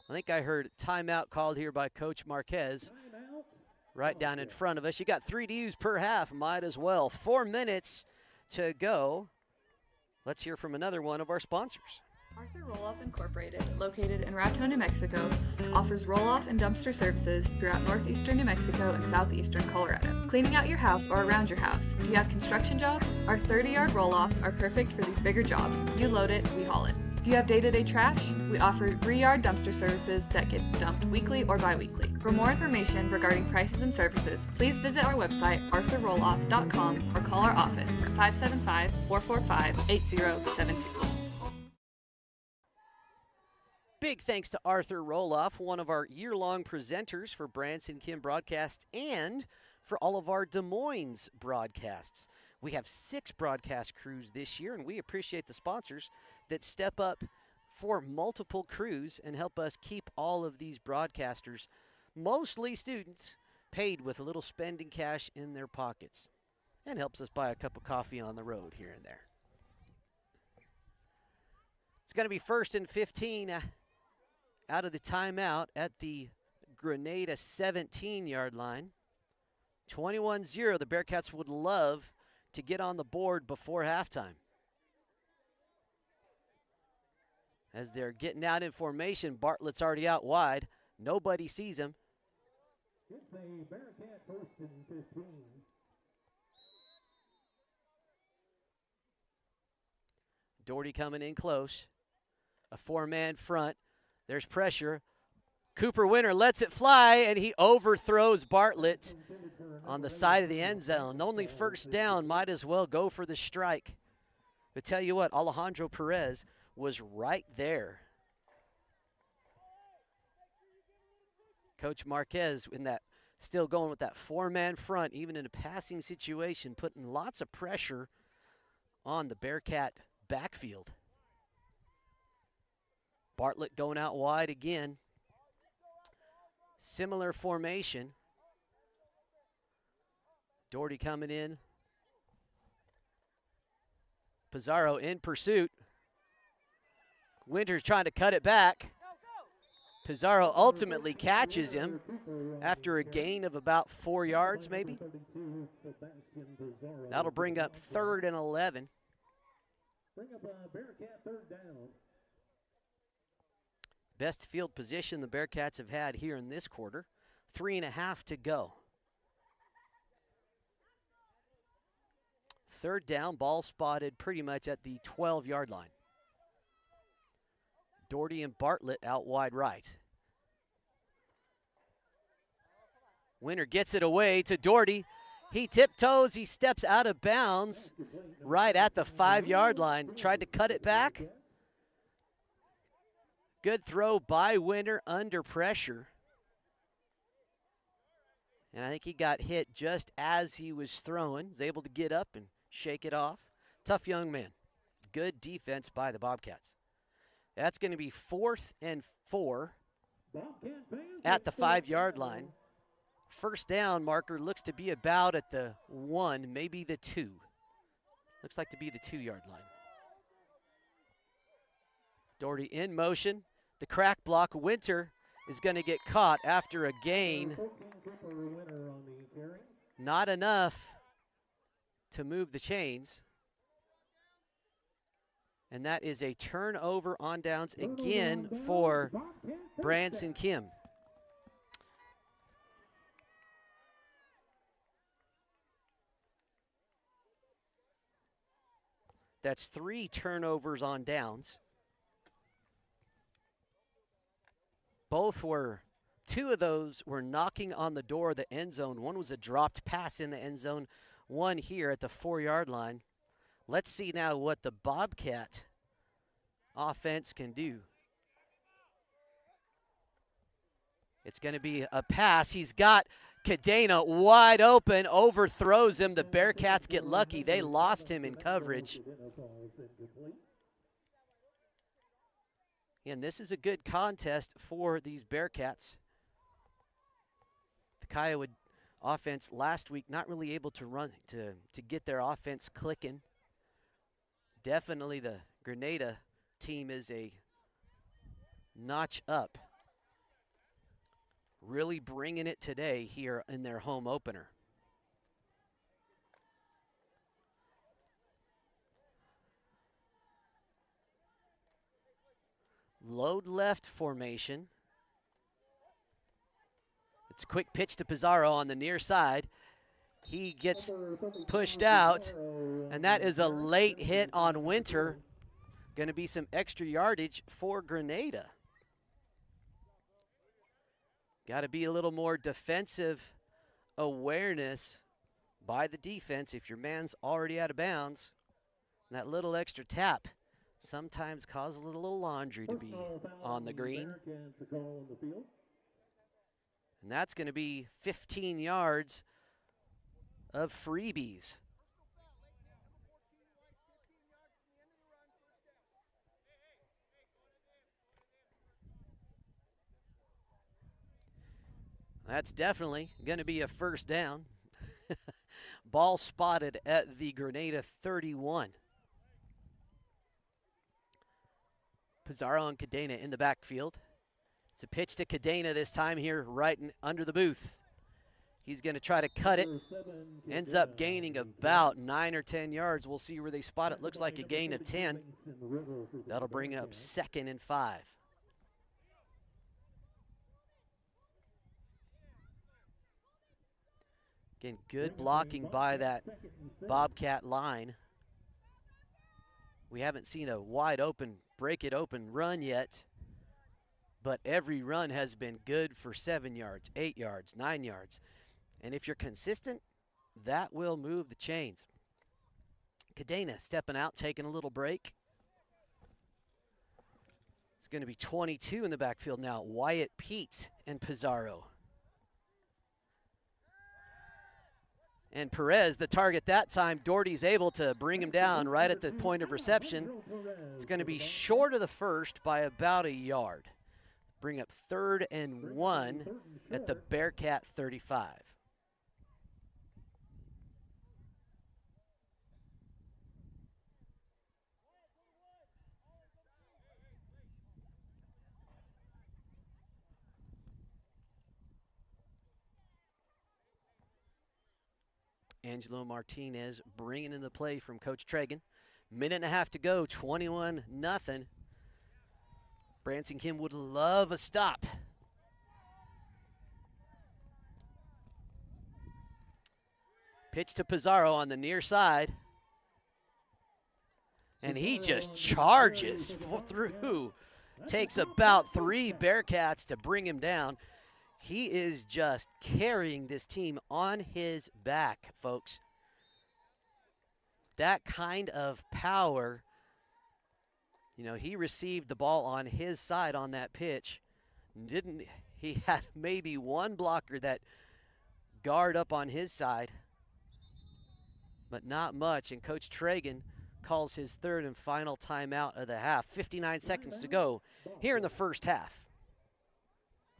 I think I heard timeout called here by Coach Marquez. Right down in front of us. You got 3 to use per half, might as well. 4 minutes to go. Let's hear from another one of our sponsors. Arthur Roll-Off Incorporated, located in Raton, New Mexico, offers roll-off and dumpster services throughout northeastern New Mexico and southeastern Colorado. Cleaning out your house or around your house. Do you have construction jobs? Our 30-yard roll-offs are perfect for these bigger jobs. You load it, we haul it. Do you have day-to-day trash? We offer 3-yard dumpster services that get dumped weekly or bi-weekly. For more information regarding prices and services, please visit our website, arthurrolloff.com, or call our office at 575-445-8072. Big thanks to Arthur Roloff, one of our year-long presenters for Branson Kim broadcasts and for all of our Des Moines broadcasts. We have 6 broadcast crews this year, and we appreciate the sponsors that step up for multiple crews and help us keep all of these broadcasters, mostly students, paid with a little spending cash in their pockets, and helps us buy a cup of coffee on the road here and there. It's going to be 1st and 15 out of the timeout at the Grenada 17-yard line. 21-0. The Bearcats would love to get on the board before halftime. As they're getting out in formation, Bartlett's already out wide. Nobody sees him. It's a Bearcat 1st and 15. Doherty coming in close. A 4-man front. There's pressure. Cooper Winter lets it fly, and he overthrows Bartlett on the side of the end zone. Only 1st down, might as well go for the strike. But tell you what, Alejandro Perez was right there. Coach Marquez in that Still going with that four-man front, even in a passing situation, putting lots of pressure on the Bearcat backfield. Bartlett going out wide again. Similar formation. Doherty coming in. Pizarro in pursuit. Winters trying to cut it back. Pizarro ultimately catches him after a gain of about 4 yards, maybe. That'll bring up 3rd and 11. Bring up Bearcat 3rd down. Best field position the Bearcats have had here in this quarter. 3.5 to go. 3rd down, ball spotted pretty much at the 12-yard line. Doherty and Bartlett out wide right. Winter gets it away to Doherty. He tiptoes, he steps out of bounds right at the 5-yard line. Tried to cut it back. Good throw by Winter under pressure. And I think he got hit just as he was throwing. Was able to get up and shake it off. Tough young man. Good defense by the Bobcats. That's going to be 4th and 4 at the 5-yard line. First down marker looks to be about at the 1, maybe the 2. Looks like to be the 2-yard line. Doherty in motion. The crack block. Winter is going to get caught after a gain. Not enough to move the chains. And that is a turnover on downs again for Branson Kim. That's 3 turnovers on downs. Two of those were knocking on the door of the end zone. One was a dropped pass in the end zone. One here at the 4-yard line. Let's see now what the Bobcat offense can do. It's going to be a pass. He's got Cadena wide open, overthrows him. The Bearcats get lucky. They lost him in coverage. And this is a good contest for these Bearcats. The Kiowa offense last week not really able to run to get their offense clicking. Definitely the Granada team is a notch up. Really bringing it today here in their home opener. Load left formation. It's a quick pitch to Pizarro on the near side. He gets pushed out, and that is a late hit on Winter. Going to be some extra yardage for Granada. Got to be a little more defensive awareness by the defense if your man's already out of bounds. And that little extra tap sometimes causes a little laundry to be on the green. And that's going to be 15 yards of freebies. That's definitely going to be a first down. Ball spotted at the Granada 31. Pizarro and Cadena in the backfield. It's a pitch to Cadena this time here right under the booth. He's going to try to cut it. Ends up gaining about 9 or 10 yards. We'll see where they spot it. Looks like a gain of 10. That'll bring up 2nd and 5. Again, good blocking by that Bobcat line. We haven't seen a wide open, break it open run yet, but every run has been good for 7 yards, 8 yards, 9 yards. And if you're consistent, that will move the chains. Cadena stepping out, taking a little break. It's going to be 22 in the backfield now. Wyatt Pete and Pizarro. And Perez, the target that time, Doherty's able to bring him down right at the point of reception. It's going to be short of the first by about a yard. Bring up 3rd and 1 at the Bearcat 35. Angelo Martinez bringing in the play from Coach Tragan. Minute and a half to go, 21-0. Branson Kim would love a stop. Pitch to Pizarro on the near side. And he just charges through. Takes about 3 Bearcats to bring him down. He is just carrying this team on his back, folks. That kind of power. You know, he received the ball on his side on that pitch. He had maybe one blocker that guard up on his side, but not much. And Coach Tragan calls his 3rd and final timeout of the half. 59 seconds to go here in the first half.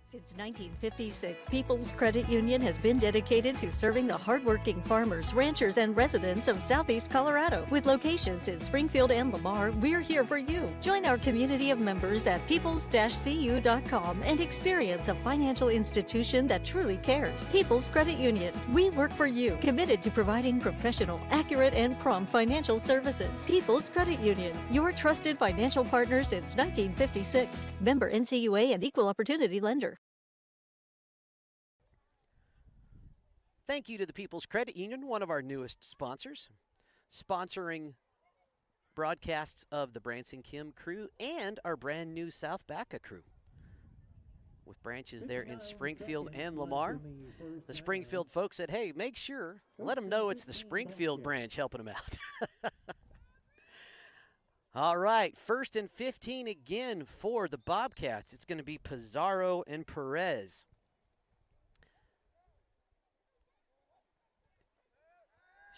Since 1956, People's Credit Union has been dedicated to serving the hardworking farmers, ranchers, and residents of Southeast Colorado. With locations in Springfield and Lamar, we're here for you. Join our community of members at peoples-cu.com and experience a financial institution that truly cares. People's Credit Union. We work for you, committed to providing professional, accurate, and prompt financial services. People's Credit Union, your trusted financial partner since 1956. Member NCUA and Equal Opportunity Lender. Thank you to the People's Credit Union, one of our newest sponsors, sponsoring broadcasts of the Branson Kim crew and our brand new South Baca crew, with branches there in Springfield and Lamar. The Springfield folks said, hey, make sure, let them know it's the Springfield branch helping them out. All right, 1st and 15 again for the Bobcats. It's going to be Pizarro and Perez.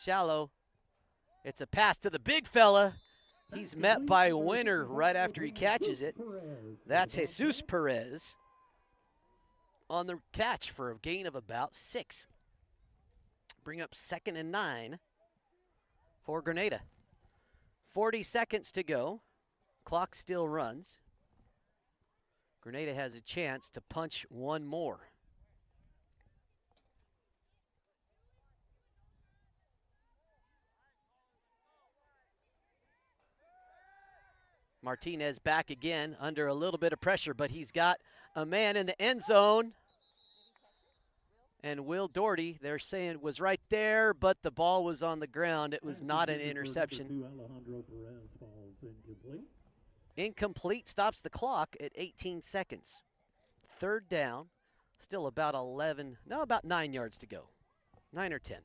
Shallow. It's a pass to the big fella. He's met by Winner right after he catches it. That's Jesus Perez on the catch for a gain of about 6. Bring up 2nd and 9 for Granada. 40 seconds to go. Clock still runs. Granada has a chance to punch one more. Martinez back again under a little bit of pressure, but he's got a man in the end zone. And Will Doherty, they're saying, was right there, but the ball was on the ground. It was not an interception. Incomplete, stops the clock at 18 seconds. 3rd down, still about 9 yards to go. 9 or 10.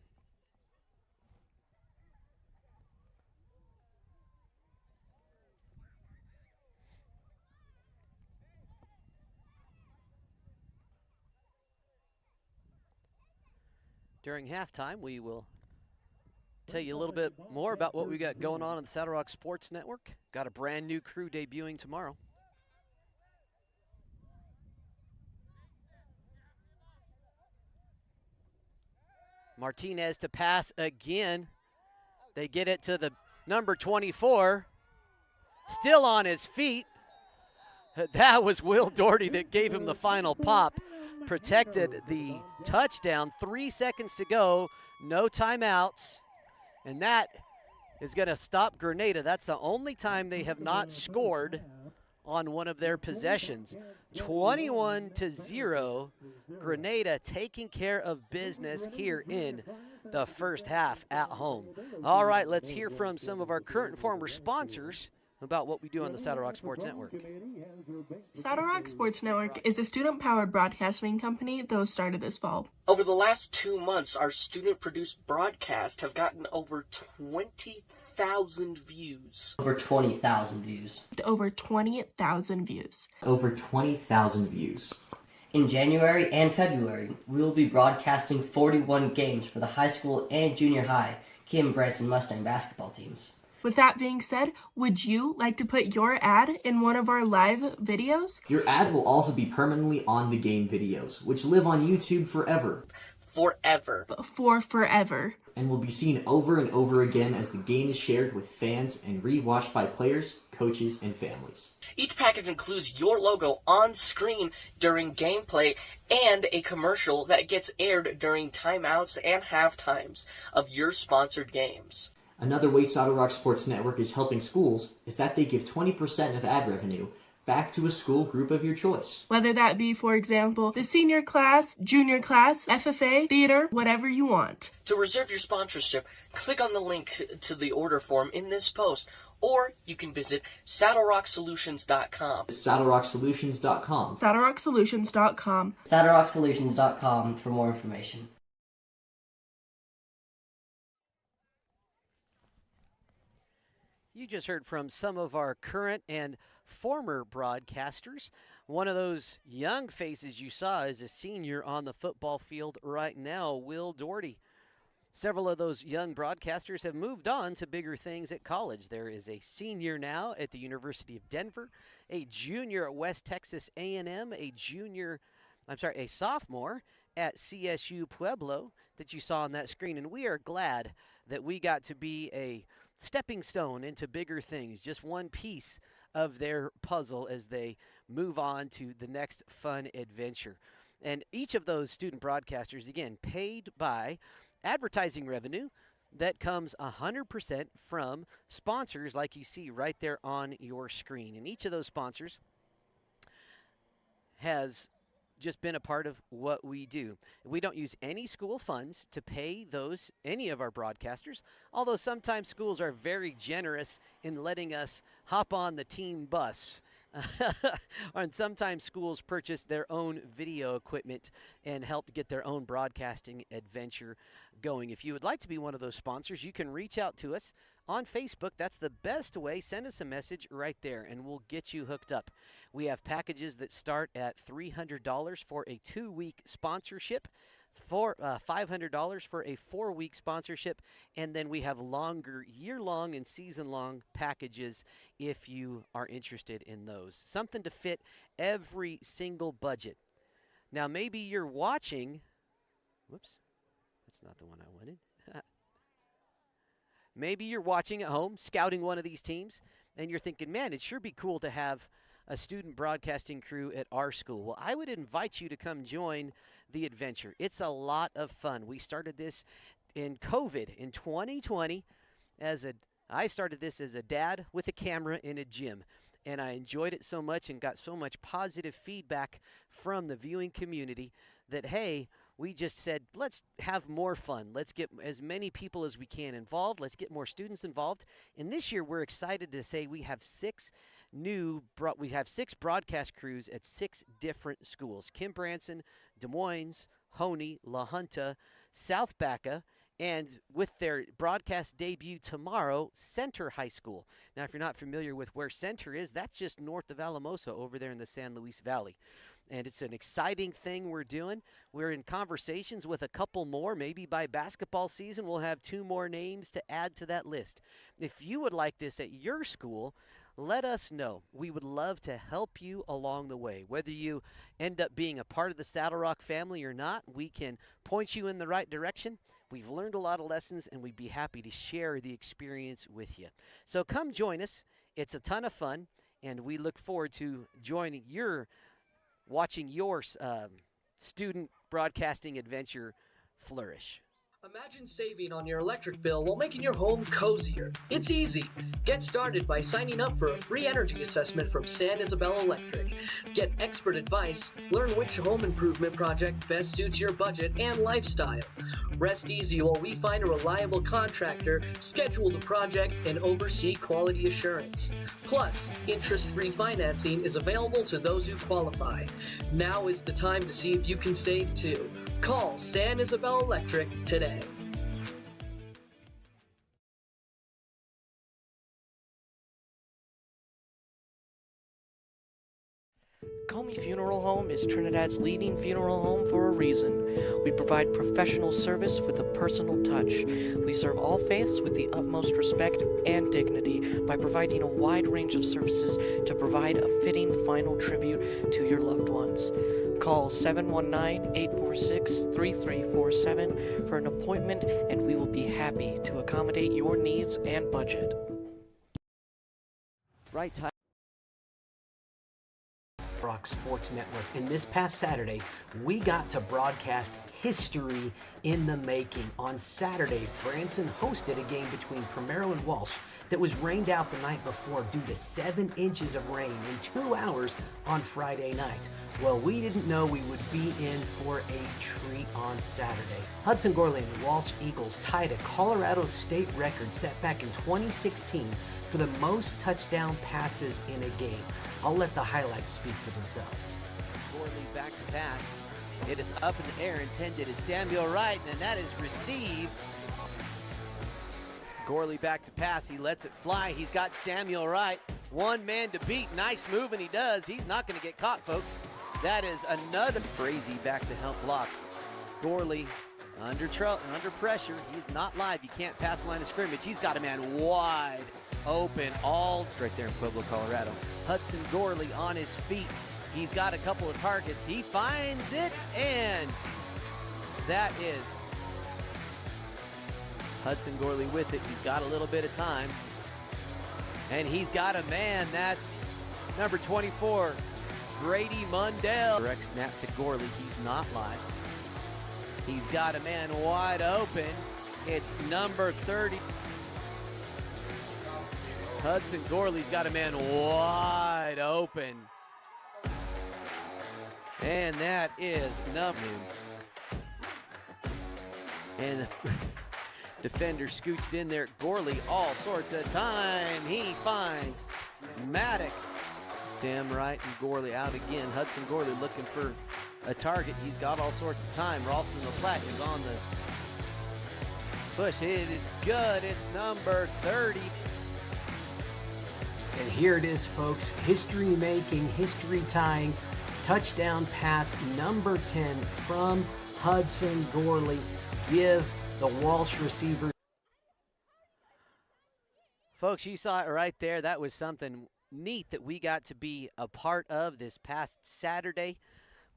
During halftime, we will tell you a little bit more about what we got going on the Saddle Rock Sports Network. Got a brand new crew debuting tomorrow. Martinez to pass again. They get it to the number 24. Still on his feet. That was Will Doherty that gave him the final pop. Protected the touchdown. 3 seconds to go. No timeouts. And that is going to stop Granada. That's the only time they have not scored on one of their possessions. 21-0. Granada taking care of business here in the first half at home. All right, let's hear from some of our current and former sponsors about what we do on the Saddle Rock Sports Network. Saddle Rock Sports Network is a student-powered broadcasting company that was started this fall. Over the last 2 months, our student-produced broadcasts have gotten over 20,000 views. Over 20,000 views. Over 20,000 views. Over 20,000 views. In January and February, we will be broadcasting 41 games for the high school and junior high Kim Branson Mustang basketball teams. With that being said, would you like to put your ad in one of our live videos? Your ad will also be permanently on the game videos, which live on YouTube forever. Forever. For forever. And will be seen over and over again as the game is shared with fans and rewatched by players, coaches, and families. Each package includes your logo on screen during gameplay and a commercial that gets aired during timeouts and half times of your sponsored games. Another way Saddle Rock Sports Network is helping schools is that they give 20% of ad revenue back to a school group of your choice. Whether that be, for example, the senior class, junior class, FFA, theater, whatever you want. To reserve your sponsorship, click on the link to the order form in this post, or you can visit SaddleRockSolutions.com. SaddleRockSolutions.com. SaddleRockSolutions.com. SaddleRockSolutions.com for more information. You just heard from some of our current and former broadcasters. One of those young faces you saw is a senior on the football field right now, Will Doherty. Several of those young broadcasters have moved on to bigger things at college. There is a senior now at the University of Denver, a junior at West Texas A&M, a sophomore at CSU Pueblo that you saw on that screen. And we are glad that we got to be a stepping stone into bigger things, just one piece of their puzzle as they move on to the next fun adventure. And each of those student broadcasters, again, paid by advertising revenue that comes 100% from sponsors like you see right there on your screen. And each of those sponsors has just been a part of what we do. We don't use any school funds to pay any of our broadcasters, although sometimes schools are very generous in letting us hop on the team bus. And sometimes schools purchase their own video equipment and help get their own broadcasting adventure going. If you would like to be one of those sponsors, you can reach out to us on Facebook. That's the best way. Send us a message right there and we'll get you hooked up. We have packages that start at $300 for a 2-week sponsorship, for $500 for a 4-week sponsorship, and then we have longer year-long and season-long packages if you are interested in those. Something to fit every single budget. Now maybe you're watching, whoops, that's not the one I wanted. Maybe you're watching at home, scouting one of these teams, and you're thinking, man, it'd sure be cool to have a student broadcasting crew at our school. Well, I would invite you to come join the adventure. It's a lot of fun. We started this in COVID in 2020 I started this as a dad with a camera in a gym, and I enjoyed it so much and got so much positive feedback from the viewing community that, hey, we just said, let's have more fun. Let's get as many people as we can involved. Let's get more students involved. And this year, we're excited to say we have six broadcast crews at 6 different schools: Kim Branson, Des Moines, Honey, La Junta, South Baca, and with their broadcast debut tomorrow, Center High School. Now, if you're not familiar with where Center is, that's just north of Alamosa over there in the San Luis Valley. And it's an exciting thing we're doing. We're in conversations with a couple more. Maybe by basketball season, we'll have 2 more names to add to that list. If you would like this at your school, let us know. We would love to help you along the way. Whether you end up being a part of the Saddle Rock family or not, we can point you in the right direction. We've learned a lot of lessons, and we'd be happy to share the experience with you. So come join us. It's a ton of fun, and we look forward to watching your student broadcasting adventure flourish. Imagine saving on your electric bill while making your home cozier. It's easy. Get started by signing up for a free energy assessment from San Isabel Electric. Get expert advice, learn which home improvement project best suits your budget and lifestyle. Rest easy while we find a reliable contractor, schedule the project, and oversee quality assurance. Plus, interest-free financing is available to those who qualify. Now is the time to see if you can save too. Call San Isabel Electric today. Comi Funeral Funeral Home is Trinidad's leading funeral home for a reason. We provide professional service with a personal touch. We serve all faiths with the utmost respect and dignity by providing a wide range of services to provide a fitting final tribute to your loved ones. Call 719-846-3347 for an appointment, and we will be happy to accommodate your needs and budget. Right Tires. Rock Sports Network. And this past Saturday, we got to broadcast history in the making. On Saturday, Branson hosted a game between Primero and Walsh that was rained out the night before due to 7 inches of rain in 2 hours on Friday night. Well, we didn't know we would be in for a treat on Saturday. Hudson Gorley and the Walsh Eagles tied a Colorado state record set back in 2016 for the most touchdown passes in a game. I'll let the highlights speak for themselves. Gorley back to pass. It is up in the air, intended as Samuel Wright, and that is received. Gorley back to pass. He lets it fly. He's got Samuel Wright. One man to beat. Nice move, and he does. He's not going to get caught, folks. That is another Frazee back to help block. Gorley under pressure. He's not live. You can't pass the line of scrimmage. He's got a man wide open, all right there in Pueblo, Colorado. Hudson Gorley on his feet. He's got a couple of targets. He finds it, and that is Hudson Gorley with it. He's got a little bit of time, and he's got a man. That's number 24, Grady Mundell. Direct snap to Gorley. He's not live. He's got a man wide open. It's number 30. Hudson Gorley's got a man wide open. And that is number. And the defender scooched in there. Gorley all sorts of time. He finds Maddox. Sam Wright and Gorley out again. Hudson Gorley looking for a target. He's got all sorts of time. Ralston LaPlatte is on the push. It is good. It's number 30. And here it is, folks. History making, history tying. Touchdown pass number 10 from Hudson Gorley. Give the Walsh receiver. Folks, you saw it right there. That was something neat that we got to be a part of this past Saturday.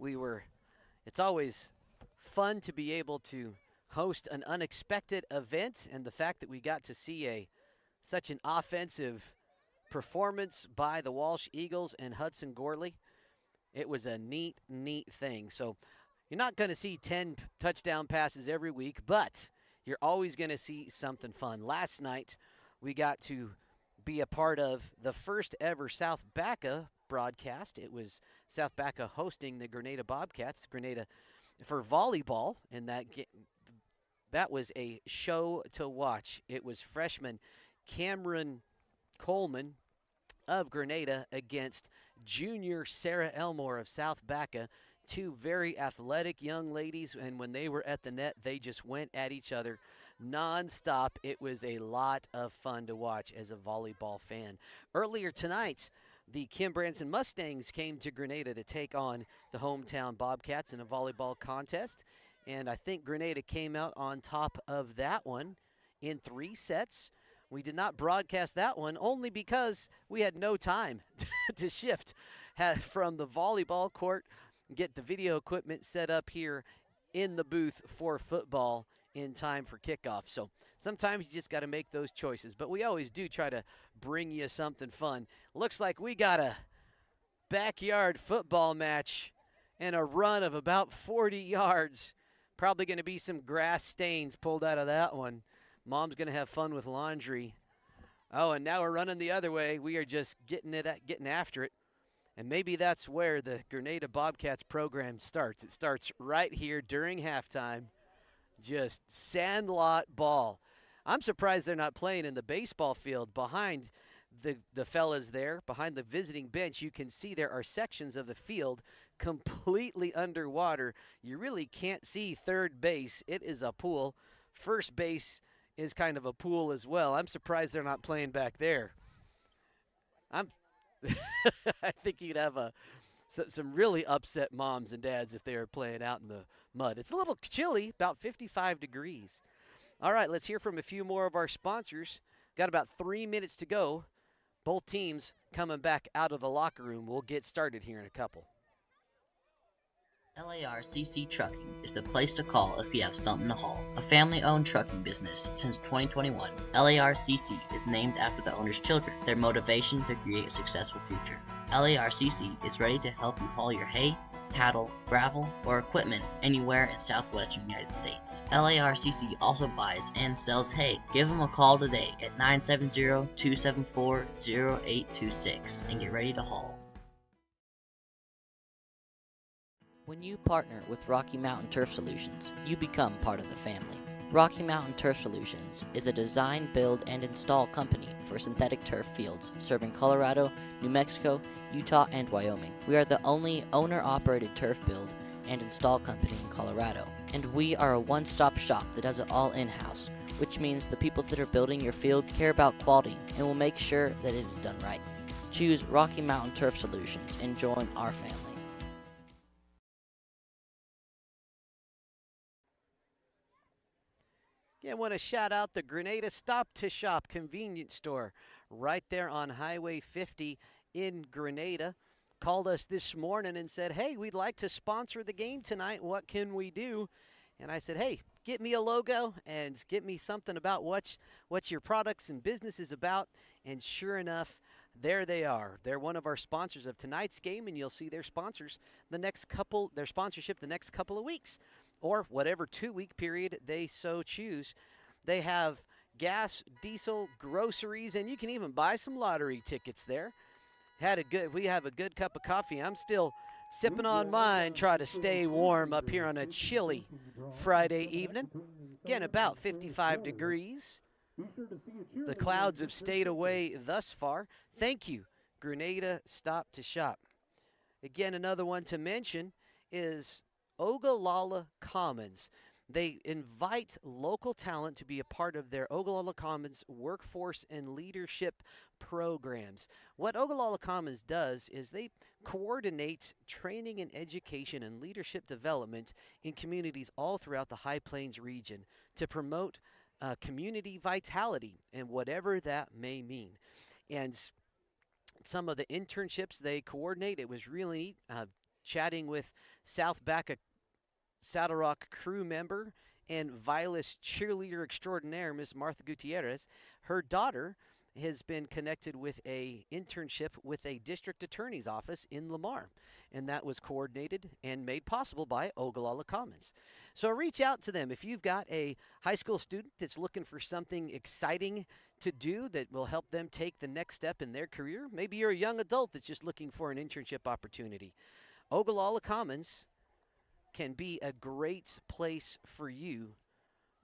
It's always fun to be able to host an unexpected event, and the fact that we got to see such an offensive performance by the Walsh Eagles and Hudson Gorley, it was a neat thing. So you're not going to see 10 touchdown passes every week, but you're always going to see something fun. Last night, we got to be a part of the first ever South Baca broadcast. It was South Baca hosting the Grenada Bobcats, Grenada for volleyball, and that was a show to watch. It was freshman Cameron Coleman of Grenada against junior Sarah Elmore of South Baca, two very athletic young ladies, and when they were at the net, they just went at each other nonstop. It was a lot of fun to watch as a volleyball fan. Earlier tonight, the Kim Branson Mustangs came to Grenada to take on the hometown Bobcats in a volleyball contest, and I think Grenada came out on top of that one in 3 sets. We did not broadcast that one only because we had no time to shift from the volleyball court, get the video equipment set up here in the booth for football in time for kickoff. So sometimes you just got to make those choices, but we always do try to bring you something fun. Looks like we got a backyard football match and a run of about 40 yards. Probably going to be some grass stains pulled out of that one. Mom's going to have fun with laundry. Oh, and now we're running the other way. We are just getting after it. And maybe that's where the Grenada Bobcats program starts. It starts right here during halftime. Just sandlot ball. I'm surprised they're not playing in the baseball field behind the fellas there. Behind the visiting bench, you can see there are sections of the field completely underwater. You really can't see third base. It is a pool. First base is kind of a pool as well. I'm surprised they're not playing back there. I think you'd have a some really upset moms and dads if they are playing out in the mud. It's a little chilly, about 55 degrees. All right, let's hear from a few more of our sponsors. Got about 3 minutes to go. Both teams coming back out of the locker room. We'll get started here in a couple. LARCC Trucking is the place to call if you have something to haul. A family-owned trucking business since 2021, LARCC is named after the owner's children, their motivation to create a successful future. LARCC is ready to help you haul your hay, cattle, gravel, or equipment anywhere in southwestern United States. LARCC also buys and sells hay. Give them a call today at 970-274-0826 and get ready to haul. When you partner with Rocky Mountain Turf Solutions, you become part of the family. Rocky Mountain Turf Solutions is a design, build, and install company for synthetic turf fields serving Colorado, New Mexico, Utah, and Wyoming. We are the only owner-operated turf build and install company in Colorado, and we are a one-stop shop that does it all in-house, which means the people that are building your field care about quality and will make sure that it is done right. Choose Rocky Mountain Turf Solutions and join our family. Yeah, I want to shout out the Grenada Stop to Shop convenience store right there on Highway 50 in Grenada. Called us this morning and said, hey, we'd like to sponsor the game tonight. What can we do? And I said, hey, get me a logo and get me something about what your products and business is about. And sure enough, there they are. They're one of our sponsors of tonight's game, and you'll see their sponsorship the next couple of weeks, or whatever 2-week period they so choose. They have gas, diesel, groceries, and you can even buy some lottery tickets there. We have a good cup of coffee. I'm still sipping on mine, try to stay warm up here on a chilly Friday evening. Again, about 55 degrees. The clouds have stayed away thus far. Thank you, Grenada Stop to Shop. Again, another one to mention is Ogallala Commons. They invite local talent to be a part of their Ogallala Commons workforce and leadership programs. What Ogallala Commons does is they coordinate training and education and leadership development in communities all throughout the High Plains region to promote community vitality and whatever that may mean. And some of the internships they coordinate, it was really neat chatting with South Baca Saddle Rock crew member and Vilas cheerleader extraordinaire, Miss Martha Gutierrez. Her daughter has been connected with a internship with a district attorney's office in Lamar, and that was coordinated and made possible by Ogallala Commons. So reach out to them if you've got a high school student that's looking for something exciting to do that will help them take the next step in their career. Maybe you're a young adult that's just looking for an internship opportunity. Ogallala Commons can be a great place for you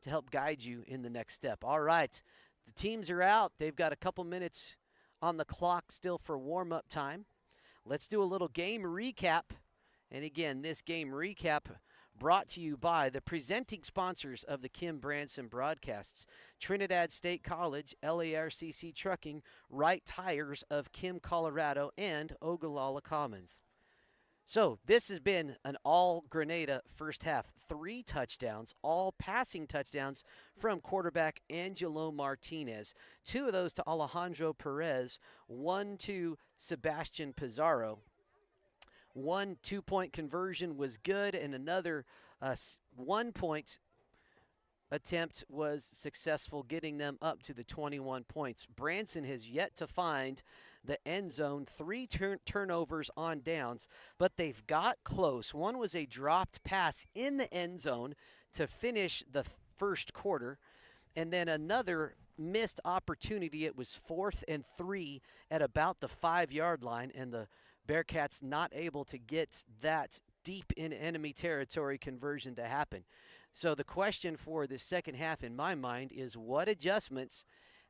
to help guide you in the next step. All right, the teams are out. They've got a couple minutes on the clock still for warm-up time. Let's do a little game recap. And again, this game recap brought to you by the presenting sponsors of the Kim Branson broadcasts: Trinidad State College, LARCC Trucking, Right Tires of Kim, Colorado, and Ogallala Commons. So this has been an all-Grenada first half. 3 touchdowns, all passing touchdowns from quarterback Angelo Martinez. 2 of those to Alejandro Perez, 1 to Sebastian Pizarro. 1 2-point conversion was good, and another 1-point attempt was successful, getting them up to the 21 points. Branson has yet to find the end zone. 3 turnovers on downs, but they've got close. One was a dropped pass in the end zone to finish the first quarter, and then another missed opportunity. It was 4th and 3 at about the 5-yard line, and the Bearcats not able to get that deep in enemy territory conversion to happen. So the question for the second half in my mind is, what adjustments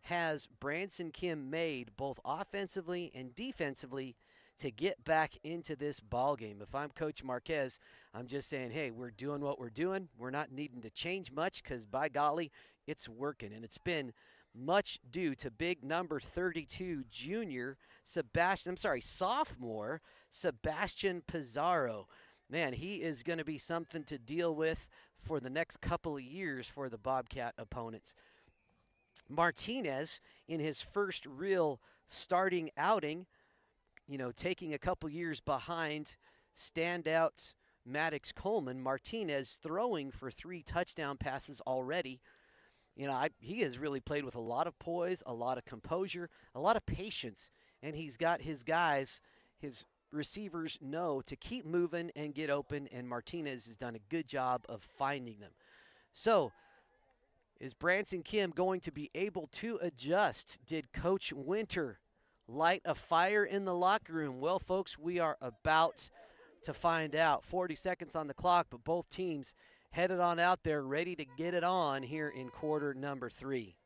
has Branson Kim made both offensively and defensively to get back into this ball game? If I'm Coach Marquez, I'm just saying, hey, we're doing what we're doing. We're not needing to change much because, by golly, it's working. And it's been much due to big number 32 sophomore Sebastian Pizarro. Man, he is going to be something to deal with for the next couple of years for the Bobcat opponents. Martinez, in his first real starting outing, taking a couple years behind standout Maddox Coleman, Martinez throwing for 3 touchdown passes already. He has really played with a lot of poise, a lot of composure, a lot of patience, and he's got his guys, his receivers know to keep moving and get open, and Martinez has done a good job of finding them. So, is Branson Kim going to be able to adjust? Did Coach Winter light a fire in the locker room? Well, folks, we are about to find out. 40 seconds on the clock, but both teams headed on out there ready to get it on here in quarter number 3.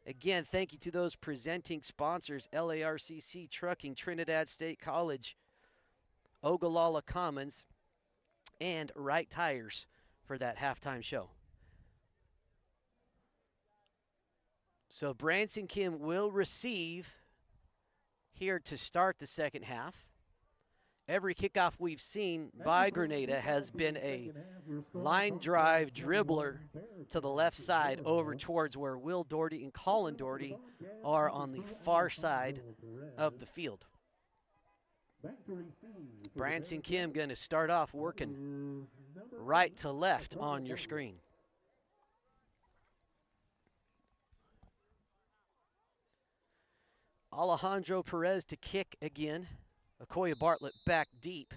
Again, thank you to those presenting sponsors, LARCC Trucking, Trinidad State College, Ogallala Commons, and Right Tires for that halftime show. So Branson Kim will receive here to start the second half. Every kickoff we've seen by Granada has been a line drive dribbler to the left side over towards where Will Doherty and Colin Doherty are on the far side of the field. Branson Kim going to start off working right to left on your screen. Alejandro Perez to kick again. Okoye Bartlett back deep.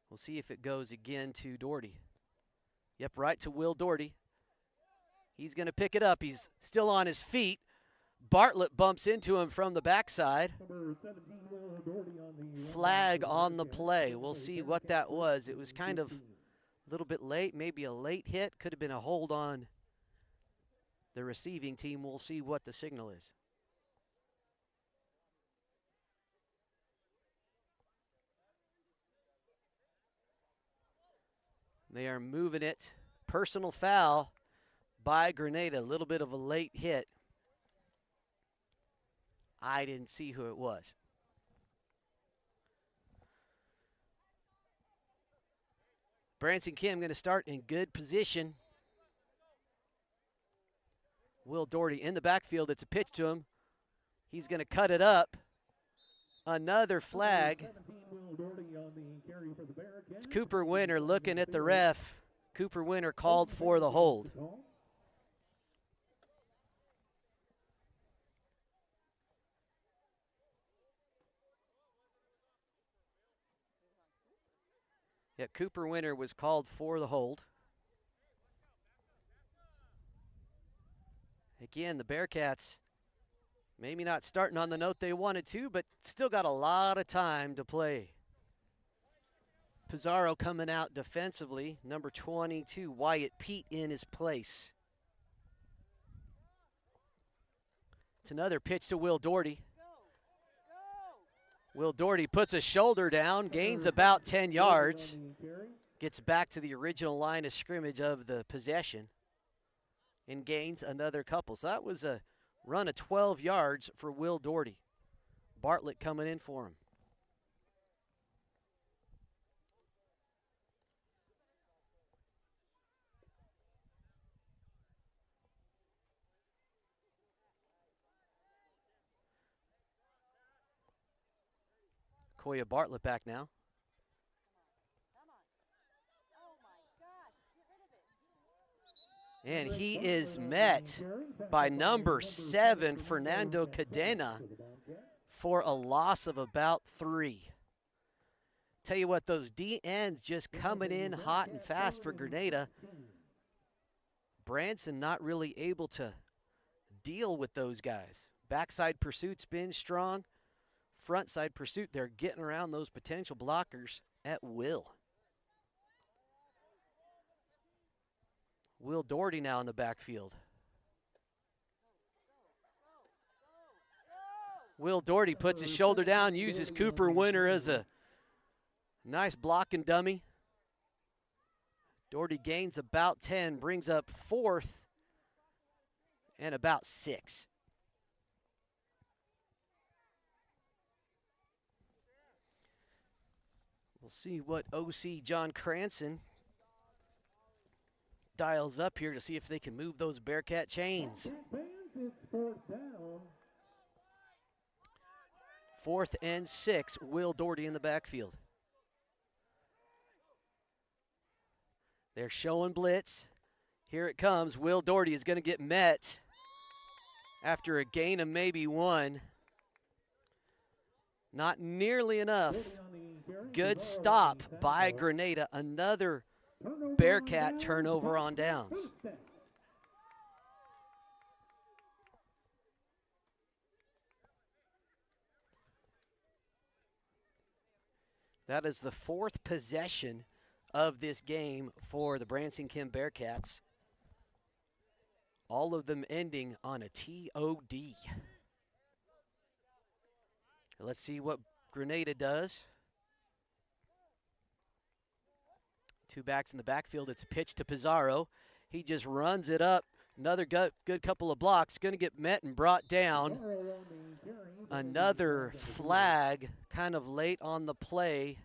We'll see if it goes again to Doherty. Yep, right to Will Doherty. He's going to pick it up. He's still on his feet. Bartlett bumps into him from the backside. Flag on the play. We'll see what that was. It was kind of a little bit late, maybe a late hit. Could have been a hold on the receiving team. We'll see what the signal is. They are moving it. Personal foul by Granada. A little bit of a late hit. I didn't see who it was. Branson Kim going to start in good position. Will Doherty in the backfield. It's a pitch to him. He's going to cut it up. Another flag. It's Cooper Winter looking at the ref. Cooper Winter called for the hold. Yeah, Cooper Winter was called for the hold. Again, the Bearcats maybe not starting on the note they wanted to, but still got a lot of time to play. Pizarro coming out defensively. Number 22, Wyatt Pete in his place. It's another pitch to Will Doherty. Will Doherty puts a shoulder down, gains about 10 yards, gets back to the original line of scrimmage of the possession, and gains another couple. So that was a run of 12 yards for Will Doherty. Bartlett coming in for him. Koya Bartlett back now. And he is met by number 7, Fernando Cadena, for a loss of about 3. Tell you what, those D-ends just coming in hot and fast for Granada. Branson not really able to deal with those guys. Backside pursuit's been strong. Front side pursuit, they're getting around those potential blockers at will. Will Doherty now in the backfield. Will Doherty puts his shoulder down, uses Cooper Winter as a nice blocking dummy. Doherty gains about 10, brings up 4th and about 6. We'll see what OC John Cranston dials up here to see if they can move those Bearcat chains. It's 4th down. 4th and 6, Will Doherty in the backfield. They're showing blitz. Here it comes. Will Doherty is going to get met after a gain of maybe 1. Not nearly enough. Good stop by Granada. Another Bearcat turnover on downs. That is the 4th possession of this game for the Branson Kim Bearcats. All of them ending on a TOD. Let's see what Granada does. 2 backs in the backfield. It's a pitch to Pizarro. He just runs it up. Another good couple of blocks. Going to get met and brought down. Another flag kind of late on the play.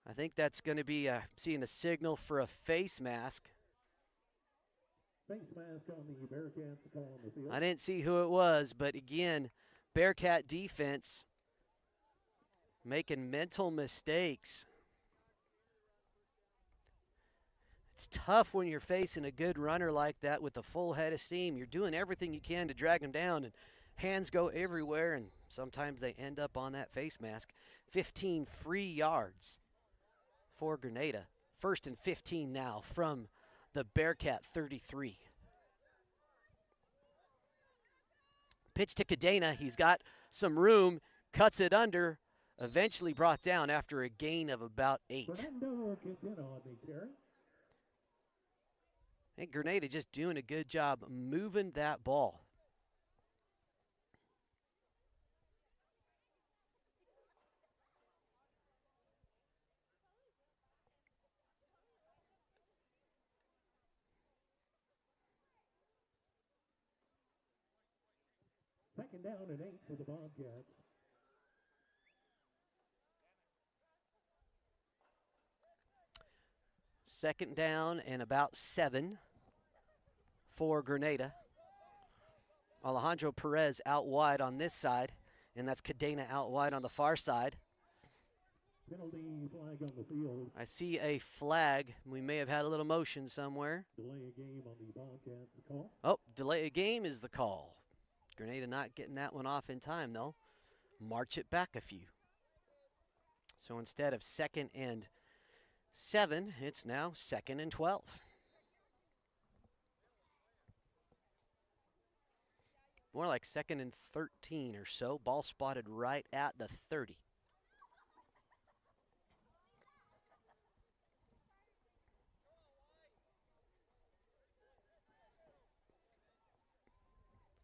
I think that's going to be seeing a signal for a face mask. Face mask on the Bearcats call on the field. I didn't see who it was, but again, Bearcat defense making mental mistakes. It's tough when you're facing a good runner like that with a full head of steam. You're doing everything you can to drag him down, and hands go everywhere, and sometimes they end up on that face mask. 15 free yards for Granada. 1st and 15 now from the Bearcat 33. Pitch to Cadena. He's got some room, cuts it under, eventually brought down after a gain of about 8. I think Granada just doing a good job moving that ball. Second down and 8 for the Bobcats. Second down and about 7 for Granada. Alejandro Perez out wide on this side, and that's Cadena out wide on the far side. Penalty flag on the field. I see a flag. We may have had a little motion somewhere. Delay a game on the Bobcats call. Oh, delay a game is the call. Grenada not getting that one off in time, though. March it back a few. So instead of 2nd and 7, it's now 2nd and 12. More like 2nd and 13 or so. Ball spotted right at the 30.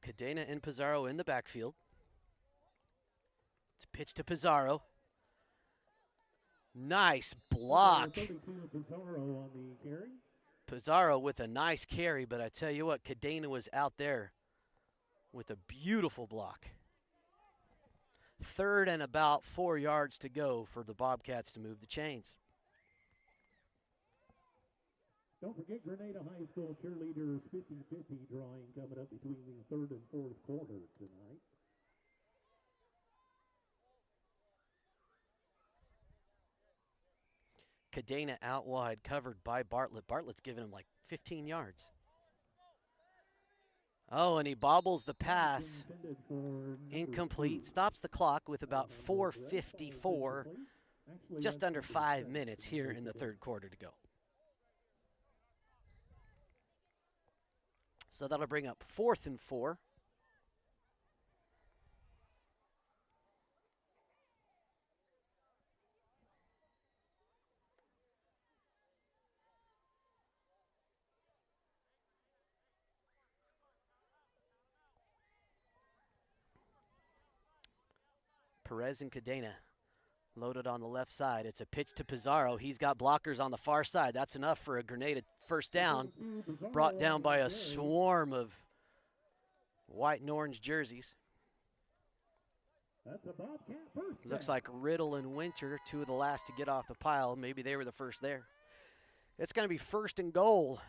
Cadena and Pizarro in the backfield. It's a pitch to Pizarro. Nice block. Pizarro with a nice carry, but I tell you what, Cadena was out there with a beautiful block. 3rd and about 4 yards to go for the Bobcats to move the chains. Don't forget Grenada High School cheerleaders 50-50 drawing coming up between the 3rd and 4th quarters tonight. Cadena out wide, covered by Bartlett. Bartlett's giving him like 15 yards. Oh, and he bobbles the pass. Incomplete. Stops the clock with about 4:54, just under 5 minutes here in the 3rd quarter to go. So that'll bring up 4th and 4. Perez and Cadena Loaded on the left side. It's a pitch to Pizarro. He's got blockers on the far side. That's enough for a Grenada first down. Brought down by a swarm of white and orange jerseys. That's a Bobcat first Looks down. like Riddle and Winter, two of the last to get off the pile. Maybe they were the first there. It's going to be first and goal.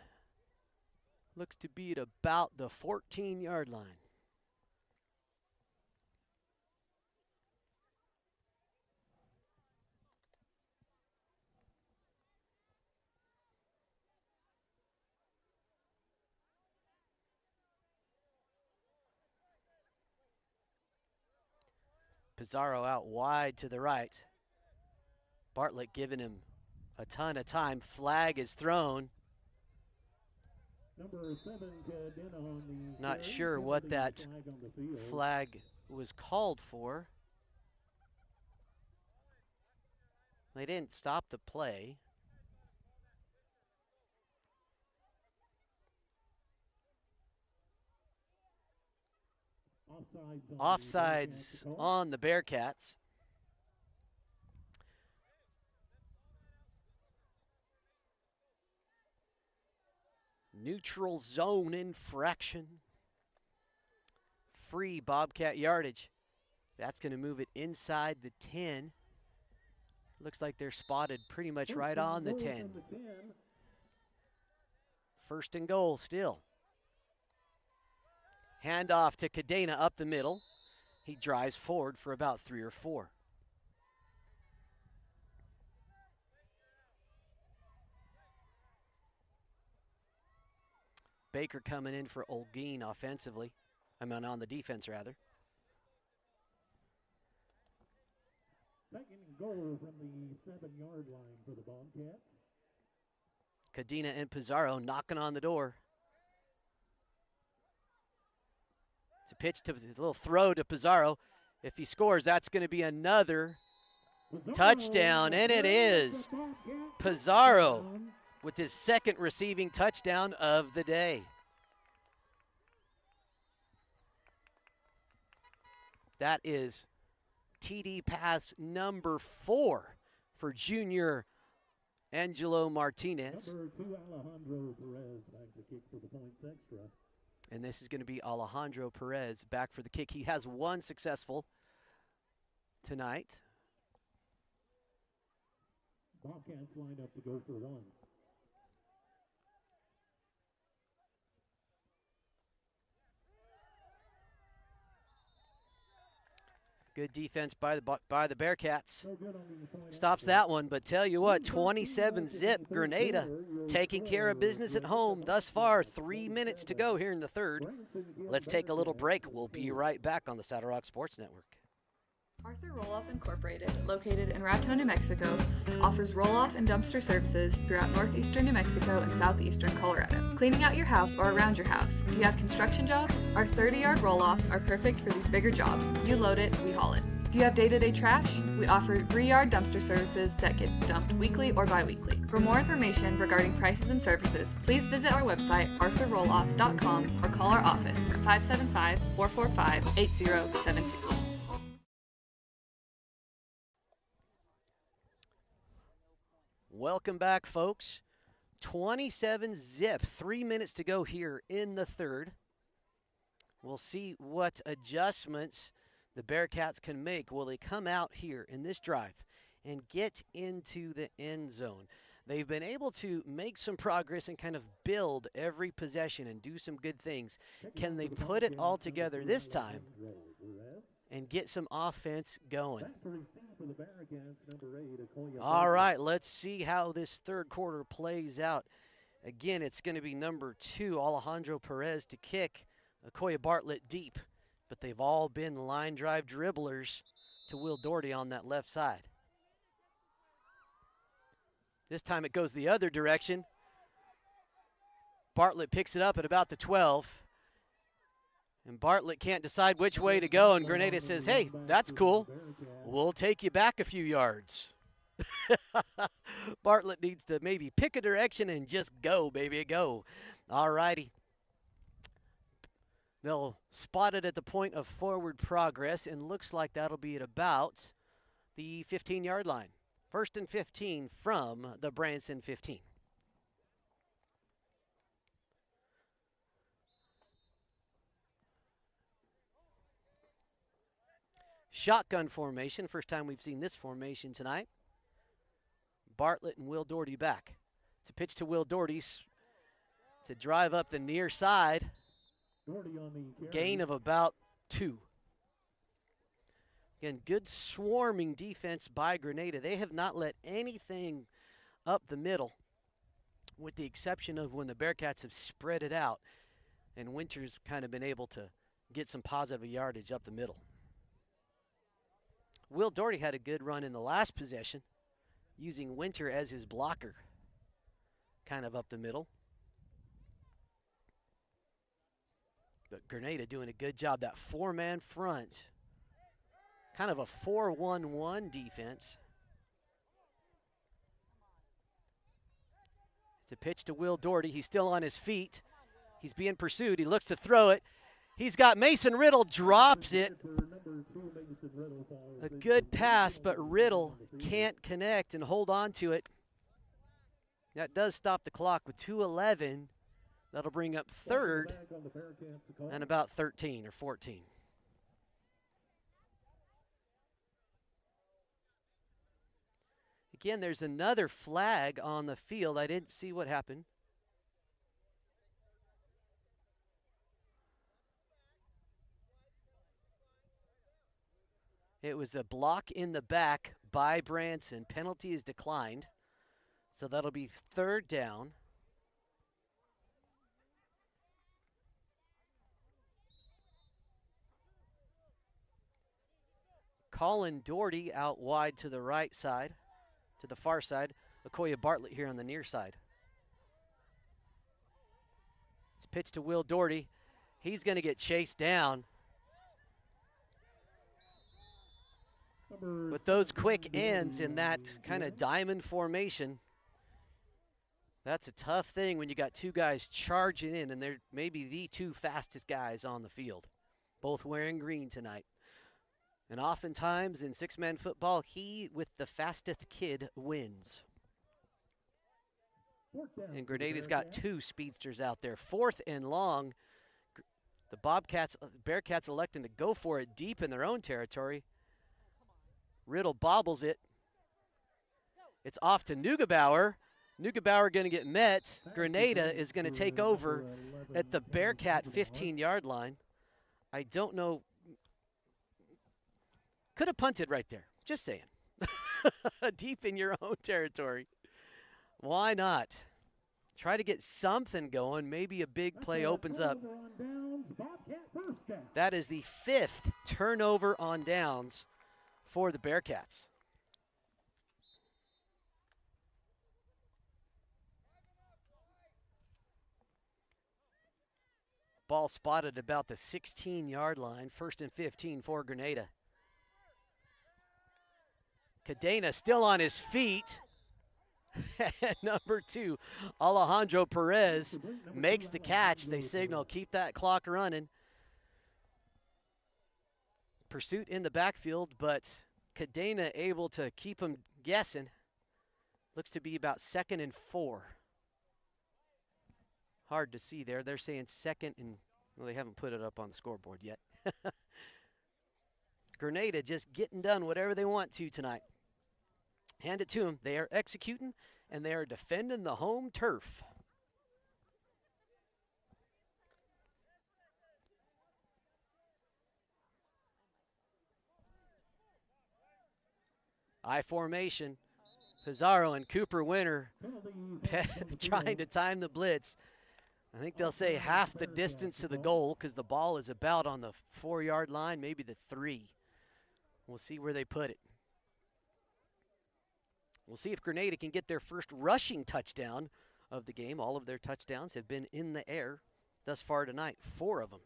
Looks to be at about the 14-yard line. Pizarro out wide to the right. Bartlett giving him a ton of time. Flag is thrown. Number 7, Cadena on the Not carry. sure what that Flag on the field. flag was called for. They didn't stop the play. Offsides on the Bearcats. Neutral zone infraction. Free Bobcat yardage. That's going to move it inside the 10. Looks like they're spotted pretty much right on the 10. First and goal still. Handoff to Cadena up the middle. He drives forward for about 3 or 4. Baker coming in for Olguin offensively. I mean, on the defense, rather. Second and goal from the 7-yard line for the Bobcats. Cadena and Pizarro knocking on the door. It's a pitch to a little throw to Pizarro. If he scores, that's going to be another touchdown, and it is. Pizarro with his second receiving touchdown of the day. That is TD pass number 4 for junior Angelo Martinez. Number 2, Alejandro Perez back to kick for the points extra. And this is going to be Alejandro Perez back for the kick. He has one successful tonight. Bobcats lined up to go for 1. Good defense by the Bearcats. Stops that one, but tell you what, 27-zip Grenada taking care of business at home thus far. 3 minutes to go here in the third. Let's take a little break. We'll be right back on the Saddle Rock Sports Network. Arthur Roll-Off Incorporated, located in Raton, New Mexico, offers roll-off and dumpster services throughout northeastern New Mexico and southeastern Colorado. Cleaning out your house or around your house. Do you have construction jobs? Our 30-yard roll-offs are perfect for these bigger jobs. You load it, we haul it. Do you have day-to-day trash? We offer 3-yard dumpster services that get dumped weekly or bi-weekly. For more information regarding prices and services, please visit our website, arthurrolloff.com, or call our office at 575-445-8072. Welcome back, folks. 27-zip, 3 minutes to go here in the third. We'll see what adjustments the Bearcats can make. Will they come out here in this drive and get into the end zone? They've been able to make some progress and kind of build every possession and do some good things. Can they put it all together this time and get some offense going? All right, let's see how this third quarter plays out. Again, it's going to be number 2, Alejandro Perez to kick. Okoye Bartlett deep, but they've all been line drive dribblers to Will Doherty on that left side. This time it goes the other direction. Bartlett picks it up at about the 12. And Bartlett can't decide which way to go, and Grenada says, hey, that's cool. We'll take you back a few yards. Bartlett needs to maybe pick a direction and just go, baby, go. All righty. They'll spot it at the point of forward progress, and looks like that'll be at about the 15-yard line. 1st and 15 from the Branson 15. Shotgun formation, first time we've seen this formation tonight. Bartlett and Will Doherty back. It's a pitch to Will Doherty to drive up the near side. Gain of about 2. Again, good swarming defense by Grenada. They have not let anything up the middle, with the exception of when the Bearcats have spread it out, and Winter's kind of been able to get some positive yardage up the middle. Will Doherty had a good run in the last possession, using Winter as his blocker, kind of up the middle. But Grenada doing a good job. That 4-man front, kind of a 4-1-1 defense. It's a pitch to Will Doherty. He's still on his feet. He's being pursued. He looks to throw it. He's got Mason Riddle, drops it. A good pass, but Riddle can't connect and hold on to it. That does stop the clock with 2:11. That'll bring up 3rd and about 13 or 14. Again, there's another flag on the field. I didn't see what happened. It was a block in the back by Branson. Penalty is declined. So that'll be 3rd down. Colin Doherty out wide to the right side, to the far side. Okoye Bartlett here on the near side. It's pitched to Will Doherty. He's going to get chased down. With those quick ends in that kind of diamond formation, that's a tough thing when you got 2 guys charging in, and they're maybe the 2 fastest guys on the field, both wearing green tonight. And oftentimes in 6-man football, he with the fastest kid wins. And Grenada's got 2 speedsters out there. 4th and long. The Bearcats electing to go for it deep in their own territory. Riddle bobbles it. It's off to Neugebauer. Neugebauer going to get met. Grenada is going to take over at the Bearcat 15-yard line. I don't know. Could have punted right there. Just saying. Deep in your own territory. Why not? Try to get something going. Maybe a big play opens up. That is the 5th turnover on downs for the Bearcats. Ball spotted about the 16-yard line. 1st and 15 for Grenada. Cadena still on his feet. Number 2, Alejandro Perez makes the catch. They signal, keep that clock running. Pursuit in the backfield, but Cadena able to keep him guessing. Looks to be about 2nd and 4. Hard to see there. They're saying 2nd and, well, they haven't put it up on the scoreboard yet. Grenada just getting done whatever they want to tonight. Hand it to them. They are executing, and they are defending the home turf. I formation. Pizarro and Cooper Winter trying to time the blitz. I think they'll say half the distance to the goal because the ball is about on the 4-yard line, maybe the 3. We'll see where they put it. We'll see if Grenada can get their first rushing touchdown of the game. All of their touchdowns have been in the air thus far tonight, 4 of them.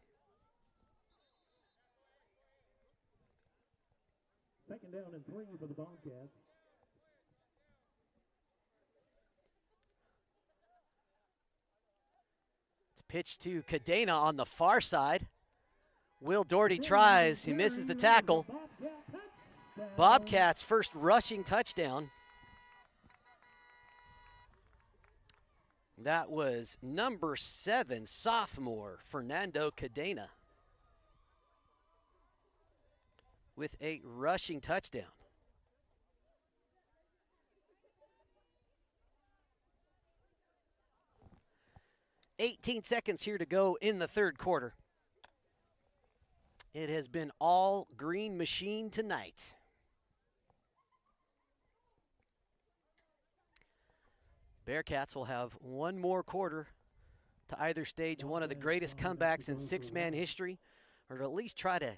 2nd down and 3 for the Bobcats. It's pitched to Cadena on the far side. Will Doherty tries. He misses the tackle. Bobcats' first rushing touchdown. That was number 7, sophomore Fernando Cadena with a rushing touchdown. "18 seconds here to go in the third quarter. It has been all green machine tonight. Bearcats will have one more quarter to either stage one of the greatest comebacks in six-man history or to at least try to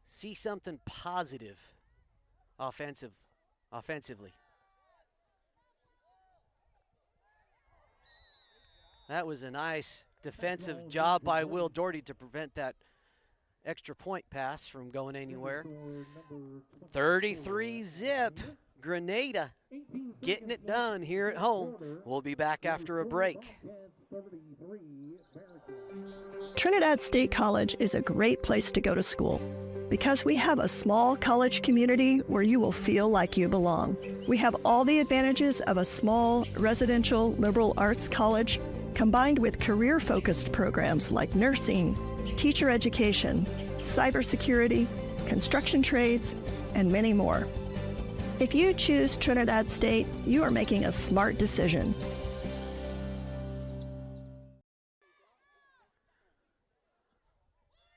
see something positive offensively. That was a nice defensive job by Will Doherty to prevent that extra point pass from going anywhere. 33-zip. Grenada getting it done here at home. We'll be back after a break. Trinidad State College is a great place to go to school because we have a small college community where you will feel like you belong. We have all the advantages of a small residential liberal arts college combined with career-focused programs like nursing, teacher education, cybersecurity, construction trades, and many more. If you choose Trinidad State, you are making a smart decision.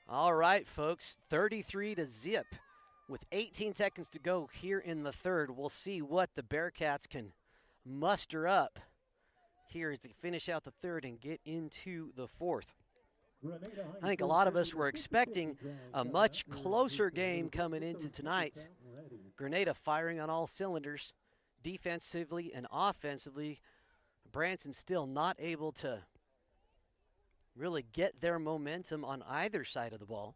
All right, folks, 33-zip. With 18 seconds to go here in the third, we'll see what the Bearcats can muster up here as they finish out the third and get into the fourth. I think a lot of us were expecting a much closer game coming into tonight. Grenada firing on all cylinders, defensively and offensively. Branson still not able to really get their momentum on either side of the ball.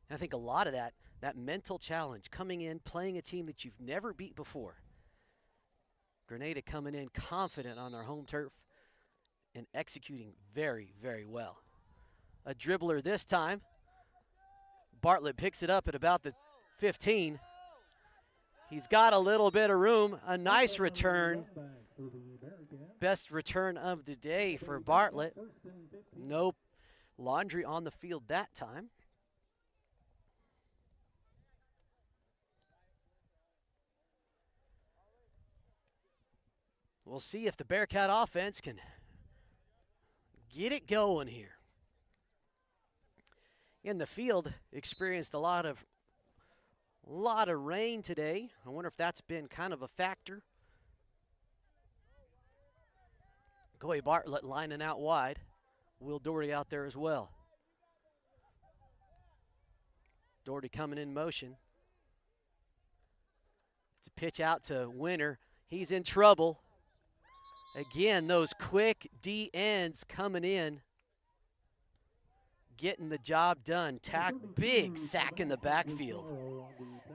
And I think a lot of that mental challenge, coming in, playing a team that you've never beat before. Grenada coming in confident on their home turf and executing very, very well. A dribbler this time. Bartlett picks it up at about the 15. He's got a little bit of room. A nice return. Best return of the day for Bartlett. Nope. Laundry on the field that time. We'll see if the Bearcat offense can get it going here. In the field, experienced a lot of rain today. I wonder if that's been kind of a factor. Goy Bartlett lining out wide. Will Doherty out there as well. Doherty coming in motion. It's a pitch out to Winter. He's in trouble. Again, those quick D ends coming in, getting the job done. Big sack in the backfield.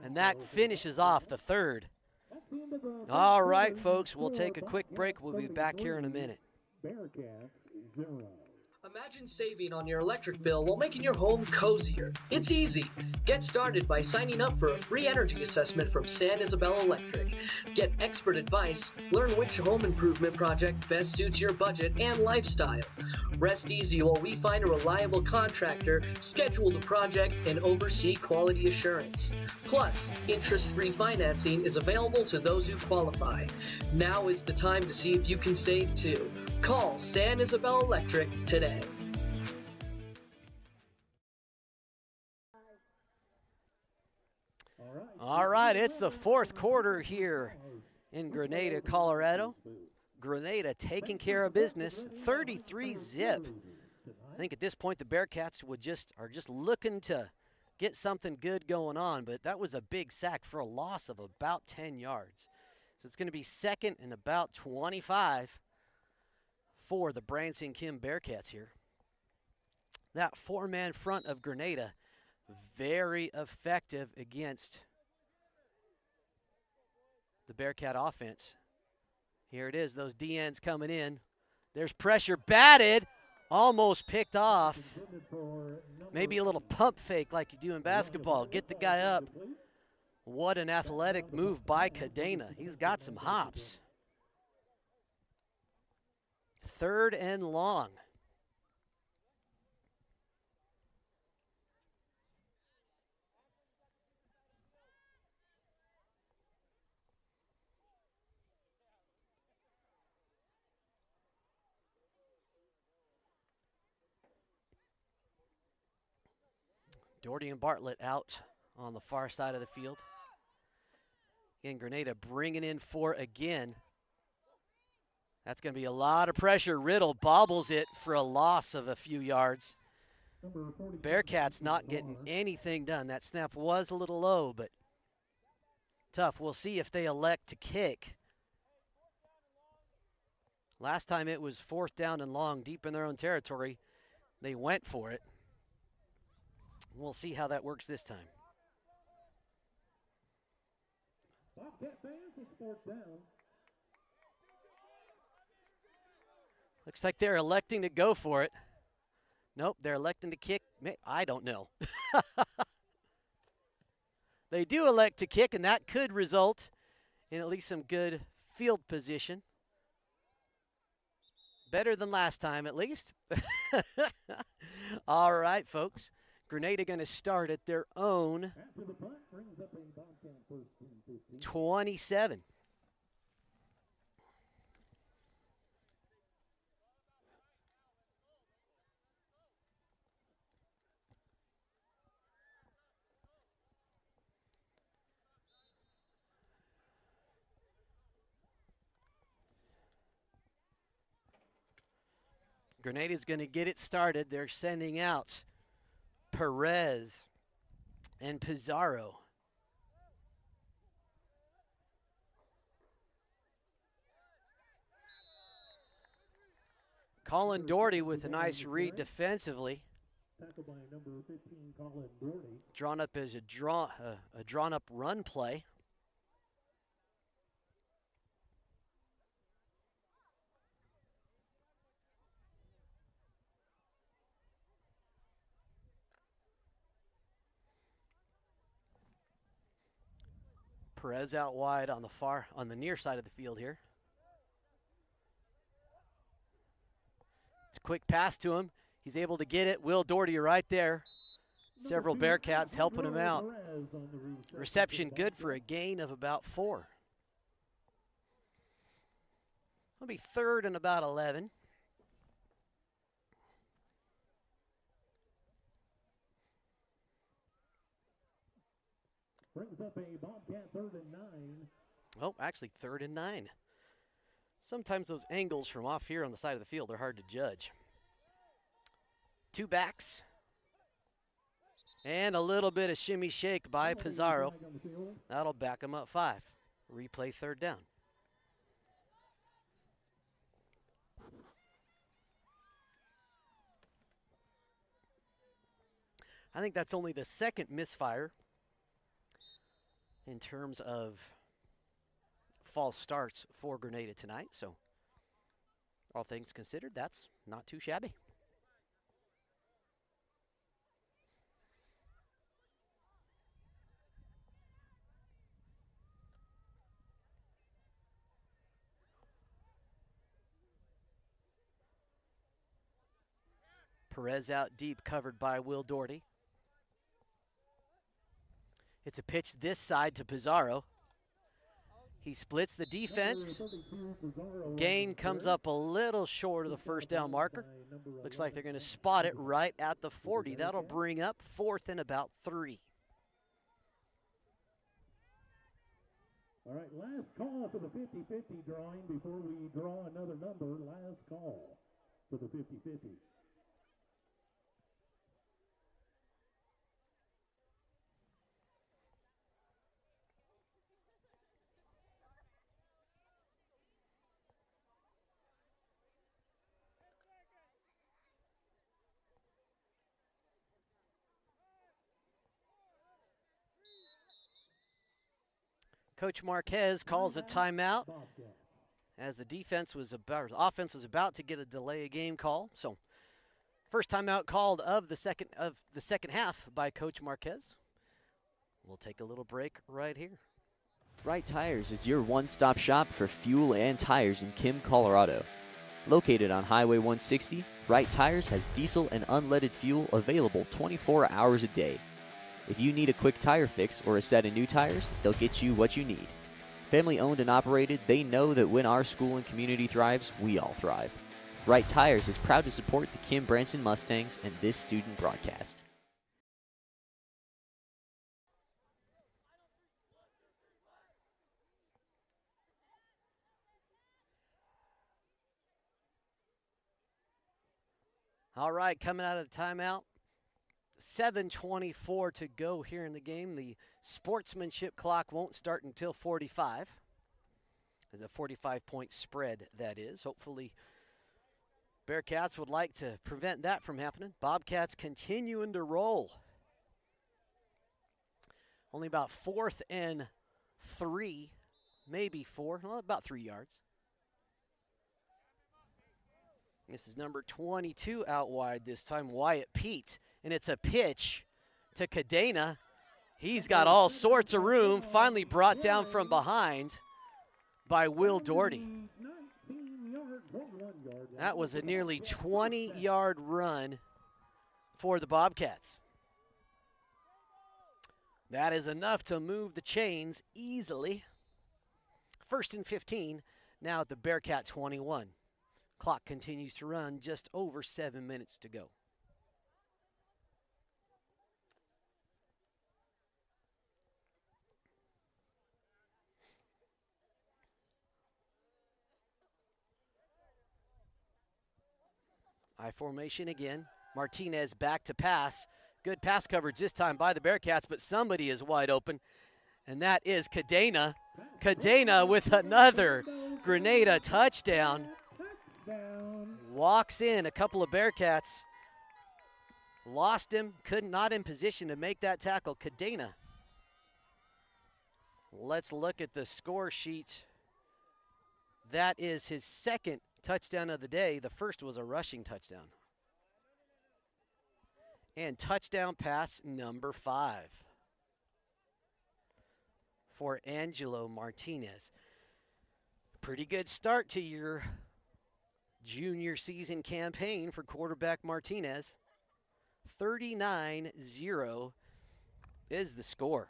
And that finishes off the third. All right, folks, we'll take a quick break. We'll be back here in a minute. Imagine saving on your electric bill while making your home cozier. It's easy. Get started by signing up for a free energy assessment from San Isabel Electric. Get expert advice, learn which home improvement project best suits your budget and lifestyle. Rest easy while we find a reliable contractor, schedule the project, and oversee quality assurance. Plus, interest-free financing is available to those who qualify. Now is the time to see if you can save too. Call San Isabel Electric today. All right, it's the fourth quarter here in Grenada, Colorado. Grenada taking care of business, 33-zip. I think at this point the Bearcats are just looking to get something good going on, but that was a big sack for a loss of about 10 yards. So it's going to be second and about 25 for the Branson Kim Bearcats here. That four-man front of Grenada, very effective against the Bearcat offense. Here it is, those D-ends coming in. There's pressure, batted, almost picked off. Maybe a little pump fake like you do in basketball. Get the guy up What an athletic move by Cadena. He's got some hops. 3rd and long. Doherty and Bartlett out on the far side of the field. Again, Granada bringing in 4 again. That's going to be a lot of pressure. Riddle bobbles it for a loss of a few yards. Bearcats not getting anything done. That snap was a little low, but tough. We'll see if they elect to kick. Last time it was 4th down and long, deep in their own territory. They went for it. We'll see how that works this time. Looks like they're electing to go for it. Nope, they're electing to kick. I don't know. They do elect to kick, and that could result in at least some good field position. Better than last time, at least. All right, folks. Grenada going to start at their own 27. Grenada's going to get it started. They're sending out Perez and Pizarro. Colin Doherty with a nice read defensively. Drawn up as a drawn-up run play. Perez out wide on the near side of the field here. It's a quick pass to him. He's able to get it. Will Doherty right there. Several Bearcats helping him out. Reception good for a gain of about 4. It'll be 3rd and about 11. Brings up a Bobcat 3rd and 9. Oh, actually 3rd and 9. Sometimes those angles from off here on the side of the field are hard to judge. 2 backs. And a little bit of shimmy shake by Pizarro. That'll back him up 5. Replay 3rd down. I think that's only the 2nd misfire in terms of false starts for Grenada tonight. So all things considered, that's not too shabby. Perez out deep, covered by Will Doherty. It's a pitch this side to Pizarro. He splits the defense. Gain comes up a little short of the 1st down marker. Looks like they're going to spot it right at the 40. That'll bring up 4th and about 3. All right, last call for the 50-50 drawing before we draw another number. Last call for the 50-50. Coach Marquez calls a timeout as the offense was about to get a delay of game call. So first timeout called of the second half by Coach Marquez. We'll take a little break right here. Right Tires is your one-stop shop for fuel and tires in Kim, Colorado. Located on Highway 160, Right Tires has diesel and unleaded fuel available 24 hours a day. If you need a quick tire fix or a set of new tires, they'll get you what you need. Family owned and operated, they know that when our school and community thrives, we all thrive. Right Tires is proud to support the Kim Branson Mustangs and this student broadcast. All right, coming out of the timeout, 7:24 to go here in the game. The sportsmanship clock won't start until 45. There's a 45-point spread, that is. Hopefully, Bearcats would like to prevent that from happening. Bobcats continuing to roll. Only about 4th and 3, maybe 4, well, about 3 yards. This is number 22 out wide this time, Wyatt Pete. And it's a pitch to Cadena. He's got all sorts of room, finally brought down from behind by Will Doherty. That was a nearly 20-yard run for the Bobcats. That is enough to move the chains easily. 1st and 15, now at the Bearcat 21. Clock continues to run, just over 7 minutes to go. I formation again. Martinez back to pass. Good pass coverage this time by the Bearcats, but somebody is wide open, and that is Cadena. Cadena with another Granada touchdown. Walks in, a couple of Bearcats lost him, not in position to make that tackle. Cadena. Let's look at the score sheet. That is his 2nd touchdown of the day. The first was a rushing touchdown. And touchdown pass number 5 for Angelo Martinez. Pretty good start to your junior season campaign for quarterback Martinez. 39-0 is the score.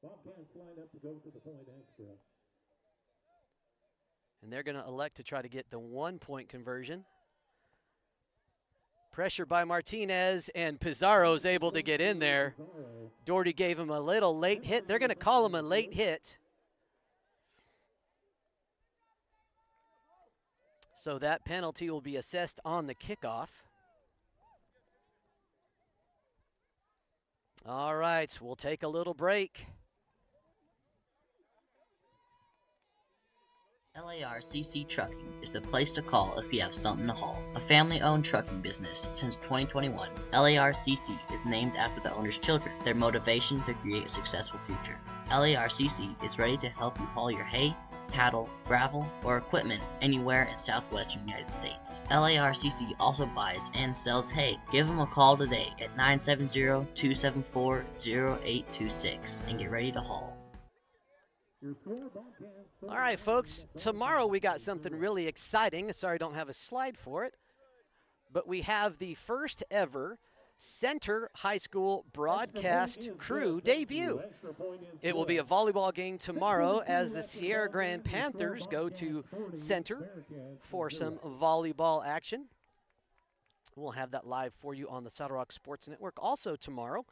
Bobcats line up to go to the point extra. And they're going to elect to try to get the 1-point conversion. Pressure by Martinez, and Pizarro's able to get in there. Doherty gave him a little late hit. They're going to call him a late hit. So that penalty will be assessed on the kickoff. All right, we'll take a little break. LARCC Trucking is the place to call if you have something to haul. A family-owned trucking business since 2021, LARCC is named after the owner's children, their motivation to create a successful future. LARCC is ready to help you haul your hay, cattle, gravel, or equipment anywhere in southwestern United States. LARCC also buys and sells hay. Give them a call today at 970-274-0826 and get ready to haul. All right, folks, tomorrow we got something really exciting. Sorry, I don't have a slide for it. But we have the first ever Center High School broadcast crew debut. It will be a volleyball game tomorrow as the Sierra Grande Panthers go to Center for some volleyball action. We'll have that live for you on the Saddle Rock Sports Network. Also tomorrow,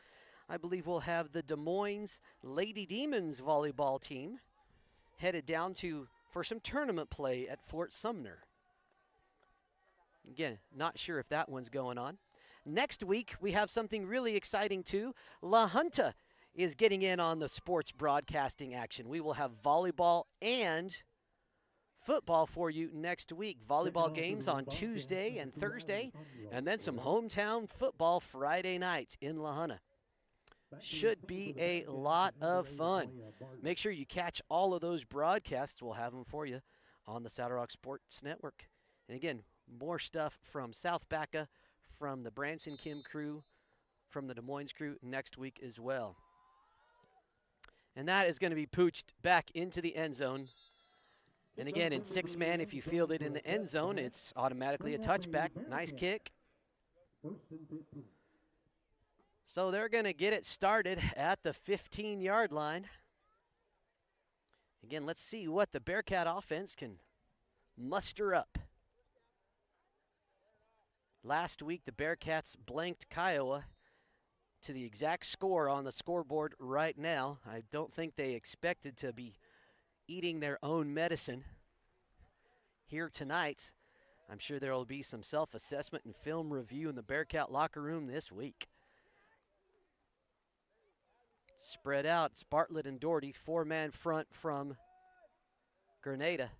I believe we'll have the Des Moines Lady Demons volleyball team headed down for some tournament play at Fort Sumner. Again, not sure if that one's going on. Next week, we have something really exciting too. La Junta is getting in on the sports broadcasting action. We will have volleyball and football for you next week. Volleyball games on Tuesday and Thursday, and then some hometown football Friday nights in La Junta. Should be a lot of fun. Make sure you catch all of those broadcasts. We'll have them for you on the Saddle Rock Sports Network. And again, more stuff from South Baca, from the Branson Kim crew, from the Des Moines crew next week as well. And that is going to be pooched back into the end zone. And again, in six-man, if you field it in the end zone, it's automatically a touchback. Nice kick. So they're going to get it started at the 15-yard line. Again, let's see what the Bearcat offense can muster up. Last week, the Bearcats blanked Kiowa to the exact score on the scoreboard right now. I don't think they expected to be eating their own medicine here tonight. I'm sure there will be some self-assessment and film review in the Bearcat locker room this week. Spread out, it's Bartlett and Doherty, four-man front from Granada.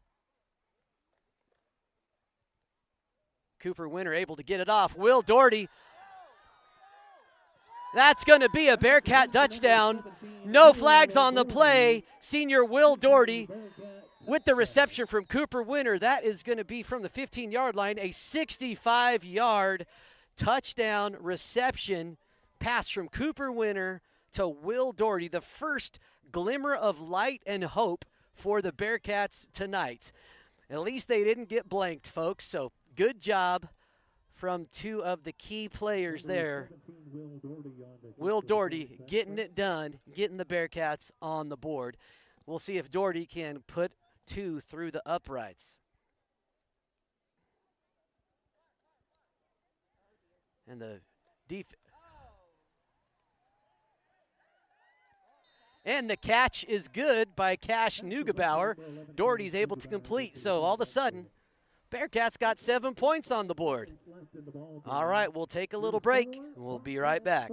Cooper Winter able to get it off. Will Doherty. That's going to be a Bearcat touchdown. No flags on the play. Senior Will Doherty with the reception from Cooper Winter. That is going to be from the 15-yard line, a 65-yard touchdown reception pass from Cooper Winter to Will Doherty, the first glimmer of light and hope for the Bearcats tonight. At least they didn't get blanked, folks, so good job from two of the key players there. Will Doherty getting it done, getting the Bearcats on the board. We'll see if Doherty can put two through the uprights. And the And the catch is good by Cash Neugebauer. Doherty's able to complete, so all of a sudden, Bearcats got 7 points on the board. All right, we'll take a little break. We'll be right back.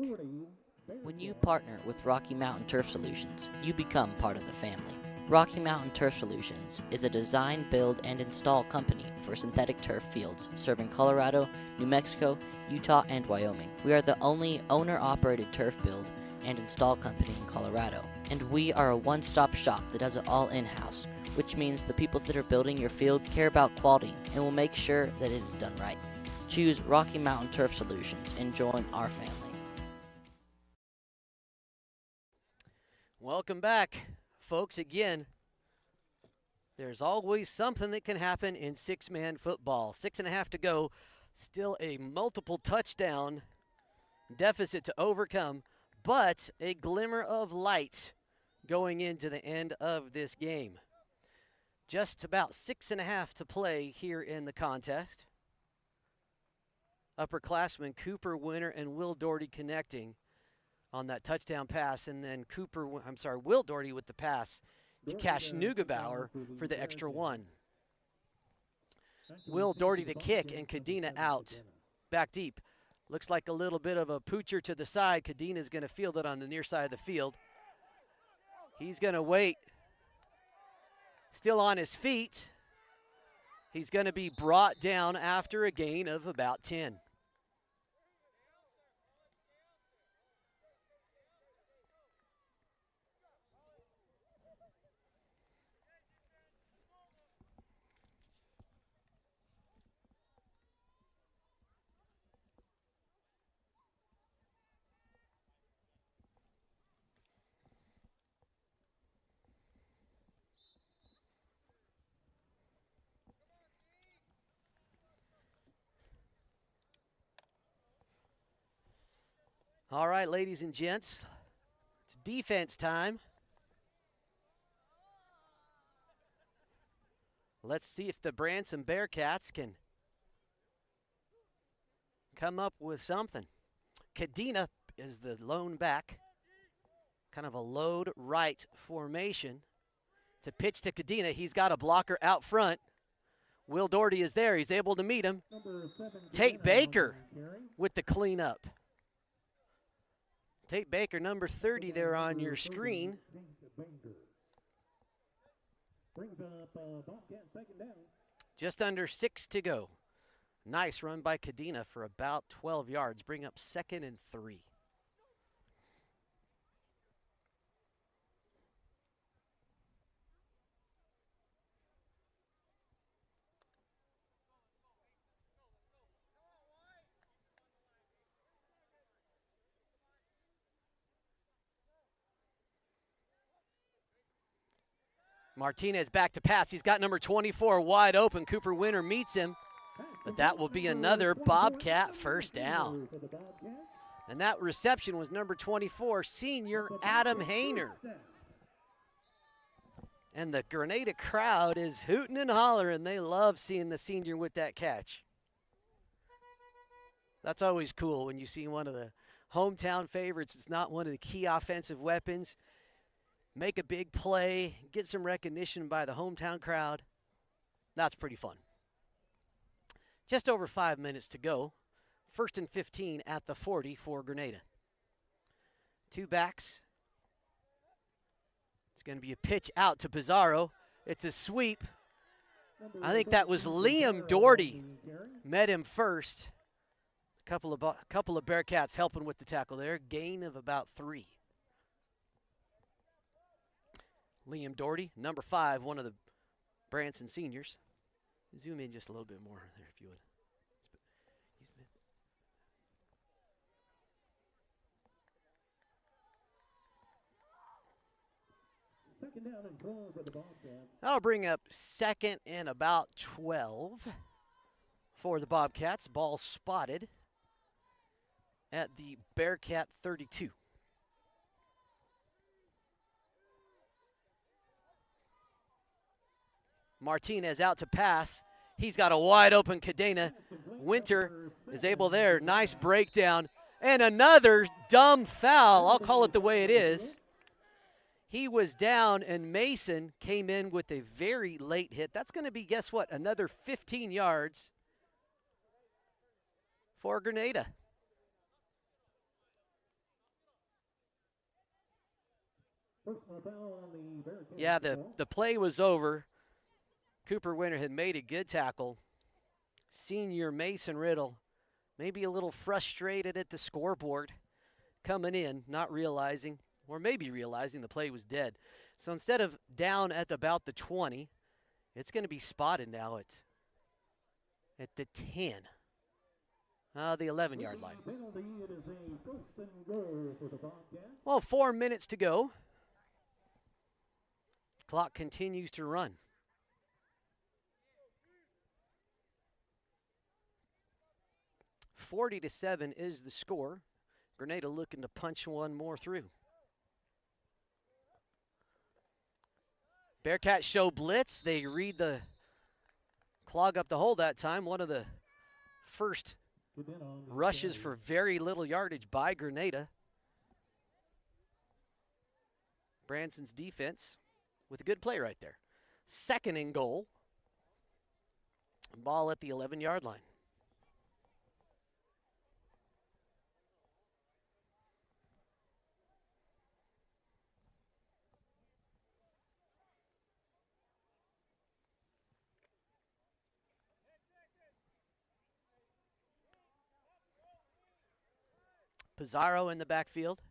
When you partner with Rocky Mountain Turf Solutions, you become part of the family. Rocky Mountain Turf Solutions is a design, build, and install company for synthetic turf fields serving Colorado, New Mexico, Utah, and Wyoming. We are the only owner-operated turf build and install company in Colorado, and we are a one-stop shop that does it all in-house, which means the people that are building your field care about quality and will make sure that it is done right. Choose Rocky Mountain Turf Solutions and join our family. Welcome back, folks. Again, there's always something that can happen in six-man football. 6.5 to go, still a multiple touchdown deficit to overcome, but a glimmer of light going into the end of this game. Just about 6.5 to play here in the tontest. Upperclassmen Cooper Winter and Will Doherty connecting on that touchdown pass, and then Will Doherty with the pass to Cash Neugebauer for the extra one. Will Doherty to kick, and Cadena out, back deep. Looks like a little bit of a poocher to the side. Cadena's going to field it on the near side of the field. He's going to wait. Still on his feet. He's going to be brought down after a gain of about 10. All right, ladies and gents, it's defense time. Let's see if the Branson Bearcats can come up with something. Cadena is the lone back, kind of a load right formation. To pitch to Cadena, he's got a blocker out front. Will Doherty is there, he's able to meet him. Tate Baker with the cleanup. Tate Baker, number 30 there on your screen. Just under 6 to go. Nice run by Cadena for about 12 yards. Bring up 2nd and 3. Martinez back to pass. He's got number 24 wide open. Cooper Winter meets him, but that will be another Bobcat first down. And that reception was number 24, senior Adam Hayner. And the Grenada crowd is hooting and hollering. They love seeing the senior with that catch. That's always cool when you see one of the hometown favorites. It's not one of the key offensive weapons. Make a big play, get some recognition by the hometown crowd. That's pretty fun. Just over 5 minutes to go. 1st and 15 at the 40 for Grenada. Two backs. It's going to be a pitch out to Pizarro. It's a sweep. I think that was Liam Doherty. Met him first. Couple of Bearcats helping with the tackle there. Gain of about 3. Liam Doherty, number 5, one of the Branson seniors. Zoom in just a little bit more there if you would. That'll bring up 2nd and about 12 for the Bobcats. Ball spotted at the Bearcat 32. Martinez out to pass. He's got a wide open Cadena. Winter is able there. Nice breakdown. And another dumb foul. I'll call it the way it is. He was down, and Mason came in with a very late hit. That's going to be, guess what, another 15 yards for Grenada. Yeah, the play was over. Cooper Winter had made a good tackle. Senior Mason Riddle maybe a little frustrated at the scoreboard coming in, not realizing, or maybe realizing the play was dead. So instead of down at about the 20, it's going to be spotted now at the 10. The 11-yard line. Well, 4 minutes to go. Clock continues to run. 40-7 is the score. Grenada looking to punch one more through. Bearcats show blitz. They read the clog up the hole that time. One of the first rushes for very little yardage by Grenada. Branson's defense with a good play right there. 2nd and goal. Ball at the 11-yard line. Pizarro in the backfield.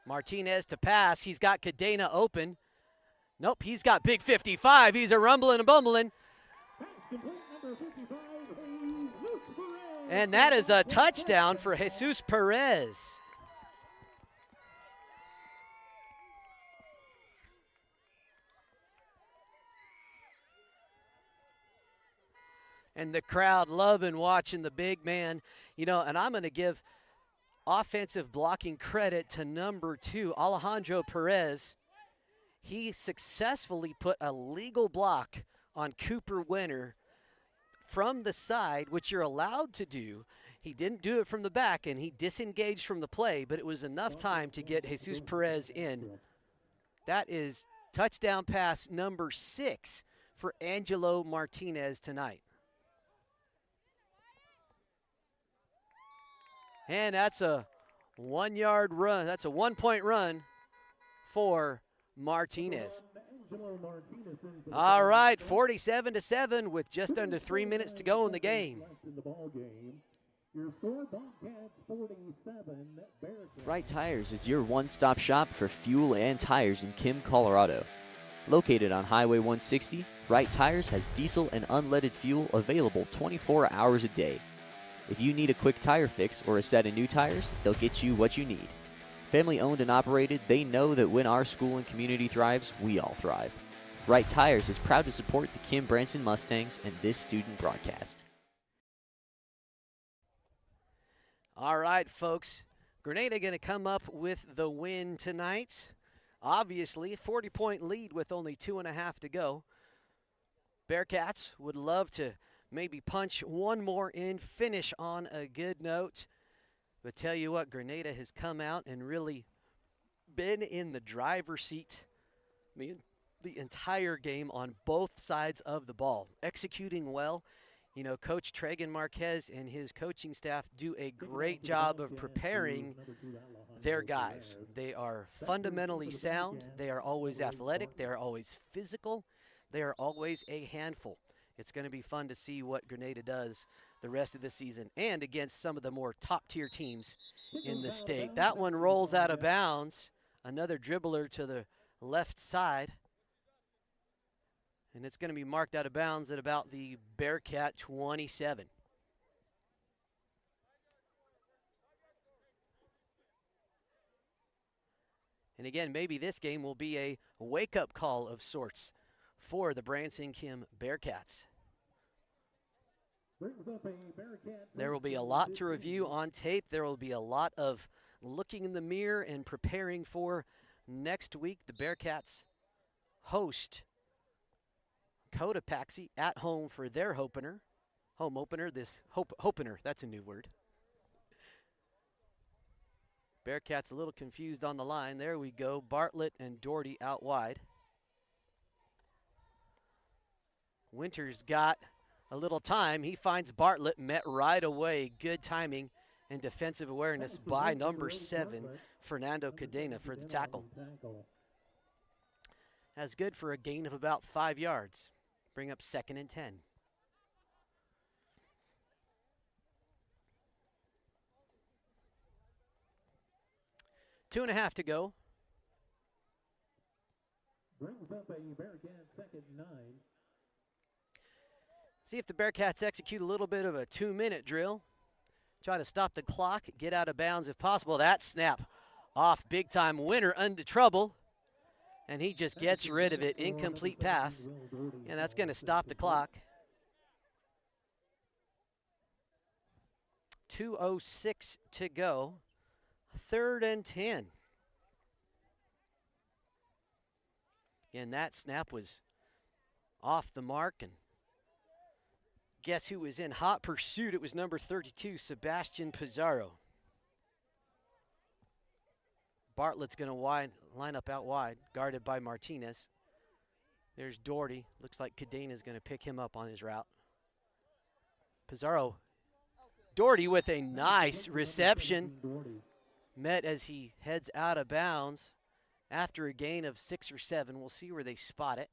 Martinez to pass. He's got Cadena open. Nope, he's got Big 55. He's a rumbling and bumbling. And that is a touchdown for Jesus Perez. And the crowd loving watching the big man. You know, and I'm going to give offensive blocking credit to number 2, Alejandro Perez. He successfully put a legal block on Cooper Winter from the side, which you're allowed to do. He didn't do it from the back, and he disengaged from the play, but it was enough time to get Jesus Perez in. That is touchdown pass number 6 for Angelo Martinez tonight. And that's a 1-yard run. That's a 1-point run for Martinez. All right, 47-7 with just under 3 minutes to go in the game. Right Tires is your one-stop shop for fuel and tires in Kim, Colorado. Located on Highway 160, Right Tires has diesel and unleaded fuel available 24 hours a day. If you need a quick tire fix or a set of new tires, they'll get you what you need. Family owned and operated, they know that when our school and community thrives, we all thrive. Wright Tires is proud to support the Kim Branson Mustangs and this student broadcast. All right, folks. Grenada going to come up with the win tonight. Obviously, a 40-point lead with only 2.5 to go. Bearcats would love to maybe punch one more in, finish on a good note. But tell you what, Grenada has come out and really been in the driver's seat the entire game on both sides of the ball, executing well. You know, Coach Tragan Marquez and his coaching staff do a great job of preparing their guys. They are fundamentally sound. They are always athletic. They are always physical. They are always a handful. It's going to be fun to see what Grenada does the rest of the season and against some of the more top-tier teams in the state. That one rolls out of bounds. Another dribbler to the left side. And it's going to be marked out of bounds at about the Bearcat 27. And again, maybe this game will be a wake-up call of sorts for the Branson Kim Bearcats. There will be a lot to review on tape. There will be a lot of looking in the mirror and preparing for next week. The Bearcats host Cotopaxi at home for their home opener. This opener, that's a new word. Bearcats a little confused on the line. There we go. Bartlett and Doherty out wide. Winters got a little time. He finds Bartlett, met right away. Good timing and defensive awareness by number 7, Fernando Cadena, for the tackle. That's good for a gain of about 5 yards. Bring up 2nd and 10. Two and a half to go. Brings up a Bearcat 2nd and 9. See if the Bearcats execute a little bit of a 2-minute drill. Try to stop the clock, get out of bounds if possible. That snap off big time. Winter into trouble. And he just gets rid of it. Incomplete pass. And that's going to stop the clock. 2:06 to go. 3rd and 10. And that snap was off the mark. And guess who was in hot pursuit? It was number 32, Sebastian Pizarro. Bartlett's going to line up out wide, guarded by Martinez. There's Doherty. Looks like Cadena is going to pick him up on his route. Pizarro. Doherty with a nice reception. Met as he heads out of bounds after a gain of 6 or 7. We'll see where they spot it.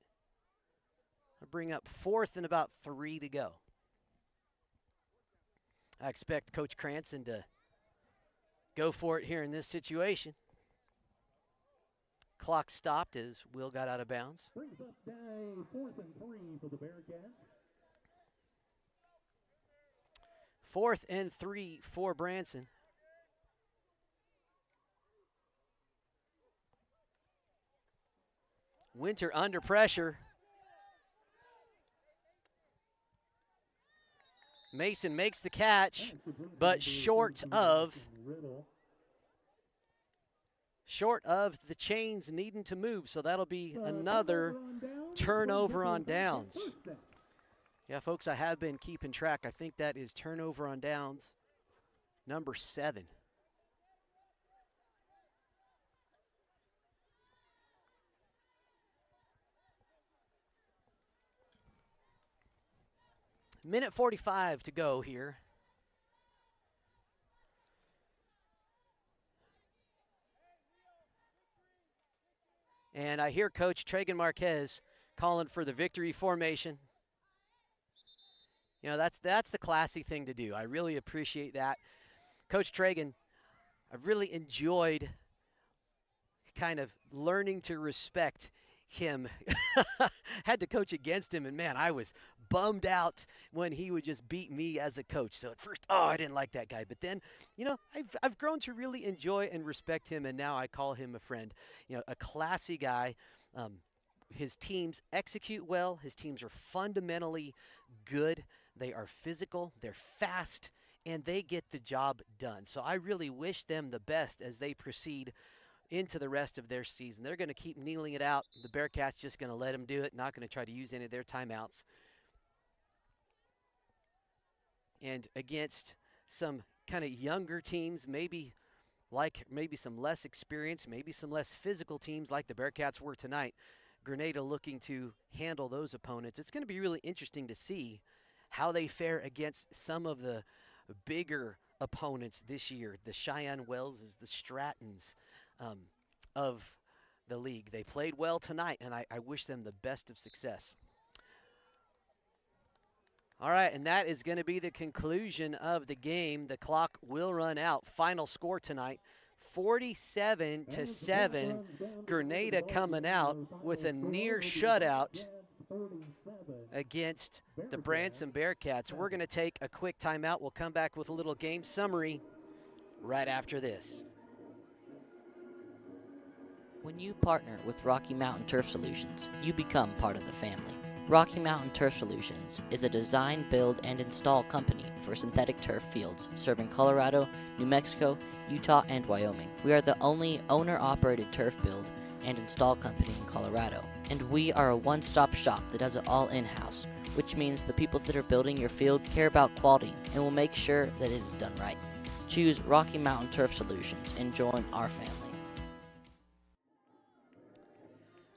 I'll bring up 4th and about 3 to go. I expect Coach Cranston to go for it here in this situation. Clock stopped as Will got out of bounds. Brings up 4th and 3 for the Bearcats. 4th and 3 for Branson. Winter under pressure. Mason makes the catch, but short of the chains needing to move, so that'll be another turnover on downs. Yeah, folks, I have been keeping track. I think that is turnover on downs number 7. Minute 45 to go here. And I hear Coach Tragan Marquez calling for the victory formation. You know, that's the classy thing to do. I really appreciate that. Coach Tragan, I've really enjoyed kind of learning to respect him, had to coach against him, and man, I was bummed out when he would just beat me as a coach. So at first, I didn't like that guy. But then, I've grown to really enjoy and respect him, and now I call him a friend. A classy guy. His teams execute well. His teams are fundamentally good. They are physical. They're fast, and they get the job done. So I really wish them the best as they proceed into the rest of their season. They're going to keep kneeling it out. The Bearcats just going to let them do it, not going to try to use any of their timeouts. And against some kind of younger teams, maybe some less experienced, maybe some less physical teams like the Bearcats were tonight, Grenada looking to handle those opponents. It's going to be really interesting to see how they fare against some of the bigger opponents this year, the Cheyenne Wellses, the Strattons of the league. They played well tonight, and I wish them the best of success. All right, and that is going to be the conclusion of the game. The clock will run out. Final score tonight, 47-7. Grenada coming out with a near shutout against the Branson Bearcats. We're going to take a quick timeout. We'll come back with a little game summary right after this. When you partner with Rocky Mountain Turf Solutions, you become part of the family. Rocky Mountain Turf Solutions is a design, build, and install company for synthetic turf fields serving Colorado, New Mexico, Utah, and Wyoming. We are the only owner-operated turf build and install company in Colorado, and we are a one-stop shop that does it all in-house, which means the people that are building your field care about quality and will make sure that it is done right. Choose Rocky Mountain Turf Solutions and join our family.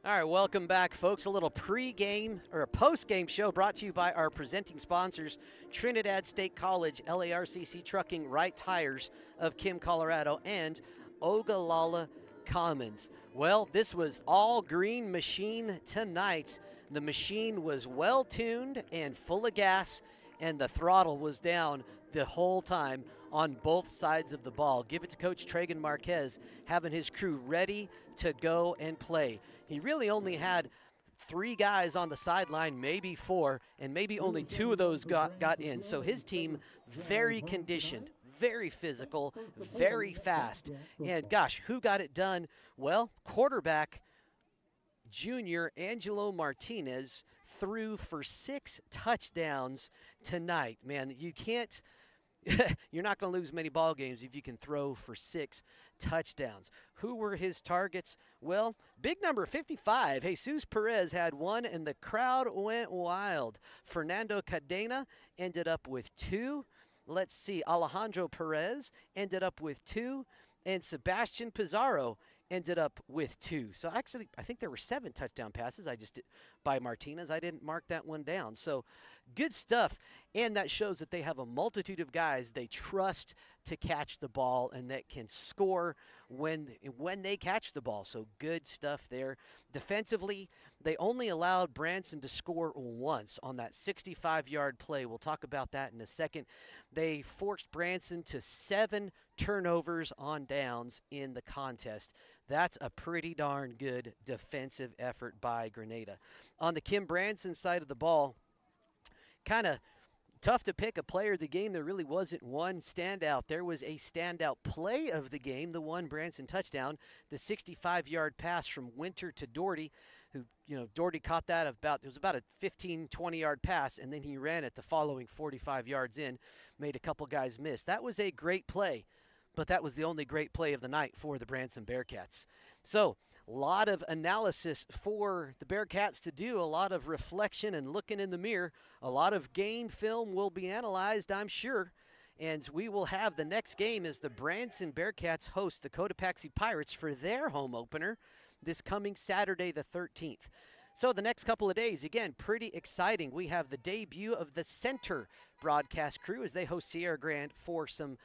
All right, welcome back, folks. A little pre-game or a post-game show brought to you by our presenting sponsors, Trinidad State College, LARCC Trucking, Right Tires of Kim, Colorado, and Ogallala Commons. Well, this was all green machine tonight. The machine was well-tuned and full of gas, and the throttle was down the whole time on both sides of the ball. Give it to Coach Tragan Marquez, having his crew ready to go and play. He really only had 3 guys on the sideline, maybe 4, and maybe only 2 of those got in. So his team very conditioned, very physical, very fast. And gosh, who got it done? Well, quarterback junior Angelo Martinez threw for 6 touchdowns tonight. Man, you can't you're not going to lose many ball games if you can throw for 6 touchdowns. Who were his targets? Well, big number 55, Jesus Perez had 1, and the crowd went wild. Fernando Cadena ended up with 2. Let's see, Alejandro Perez ended up with 2, and Sebastian Pizarro ended up with 2. So actually, I think there were 7 touchdown passes by Martinez. I didn't mark that one down. So good stuff. And that shows that they have a multitude of guys they trust to catch the ball and that can score when they catch the ball. So good stuff there. Defensively, they only allowed Branson to score once on that 65-yard play. We'll talk about that in a second. They forced Branson to 7 turnovers on downs in the contest. That's a pretty darn good defensive effort by Grenada. On the Kim Branson side of the ball, kind of tough to pick a player of the game. There really wasn't one standout. There was a standout play of the game, the one Branson touchdown, the 65-yard pass from Winter to Doherty, who, Doherty caught that it was about a 15, 20-yard pass, and then he ran it the following 45 yards in, made a couple guys miss. That was a great play, but that was the only great play of the night for the Branson Bearcats. So, a lot of analysis for the Bearcats to do, a lot of reflection and looking in the mirror. A lot of game film will be analyzed, I'm sure. And we will have the next game as the Branson Bearcats host the Cotopaxi Pirates for their home opener this coming Saturday the 13th. So the next couple of days, again, pretty exciting. We have the debut of the Center broadcast crew as they host Sierra Grande for some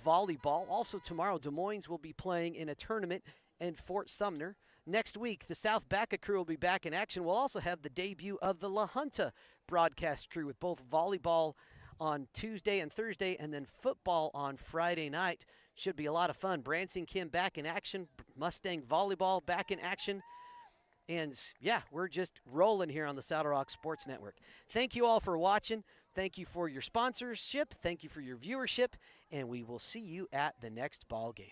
volleyball. Also tomorrow, Des Moines will be playing in a tournament in Fort Sumner. Next week, the South Baca crew will be back in action. We'll also have the debut of the La Junta broadcast crew with both volleyball on Tuesday and Thursday and then football on Friday night. Should be a lot of fun. Branson Kim back in action. Mustang volleyball back in action. And yeah, we're just rolling here on the Saddle Rock Sports Network. Thank you all for watching. Thank you for your sponsorship. Thank you for your viewership. And we will see you at the next ball game.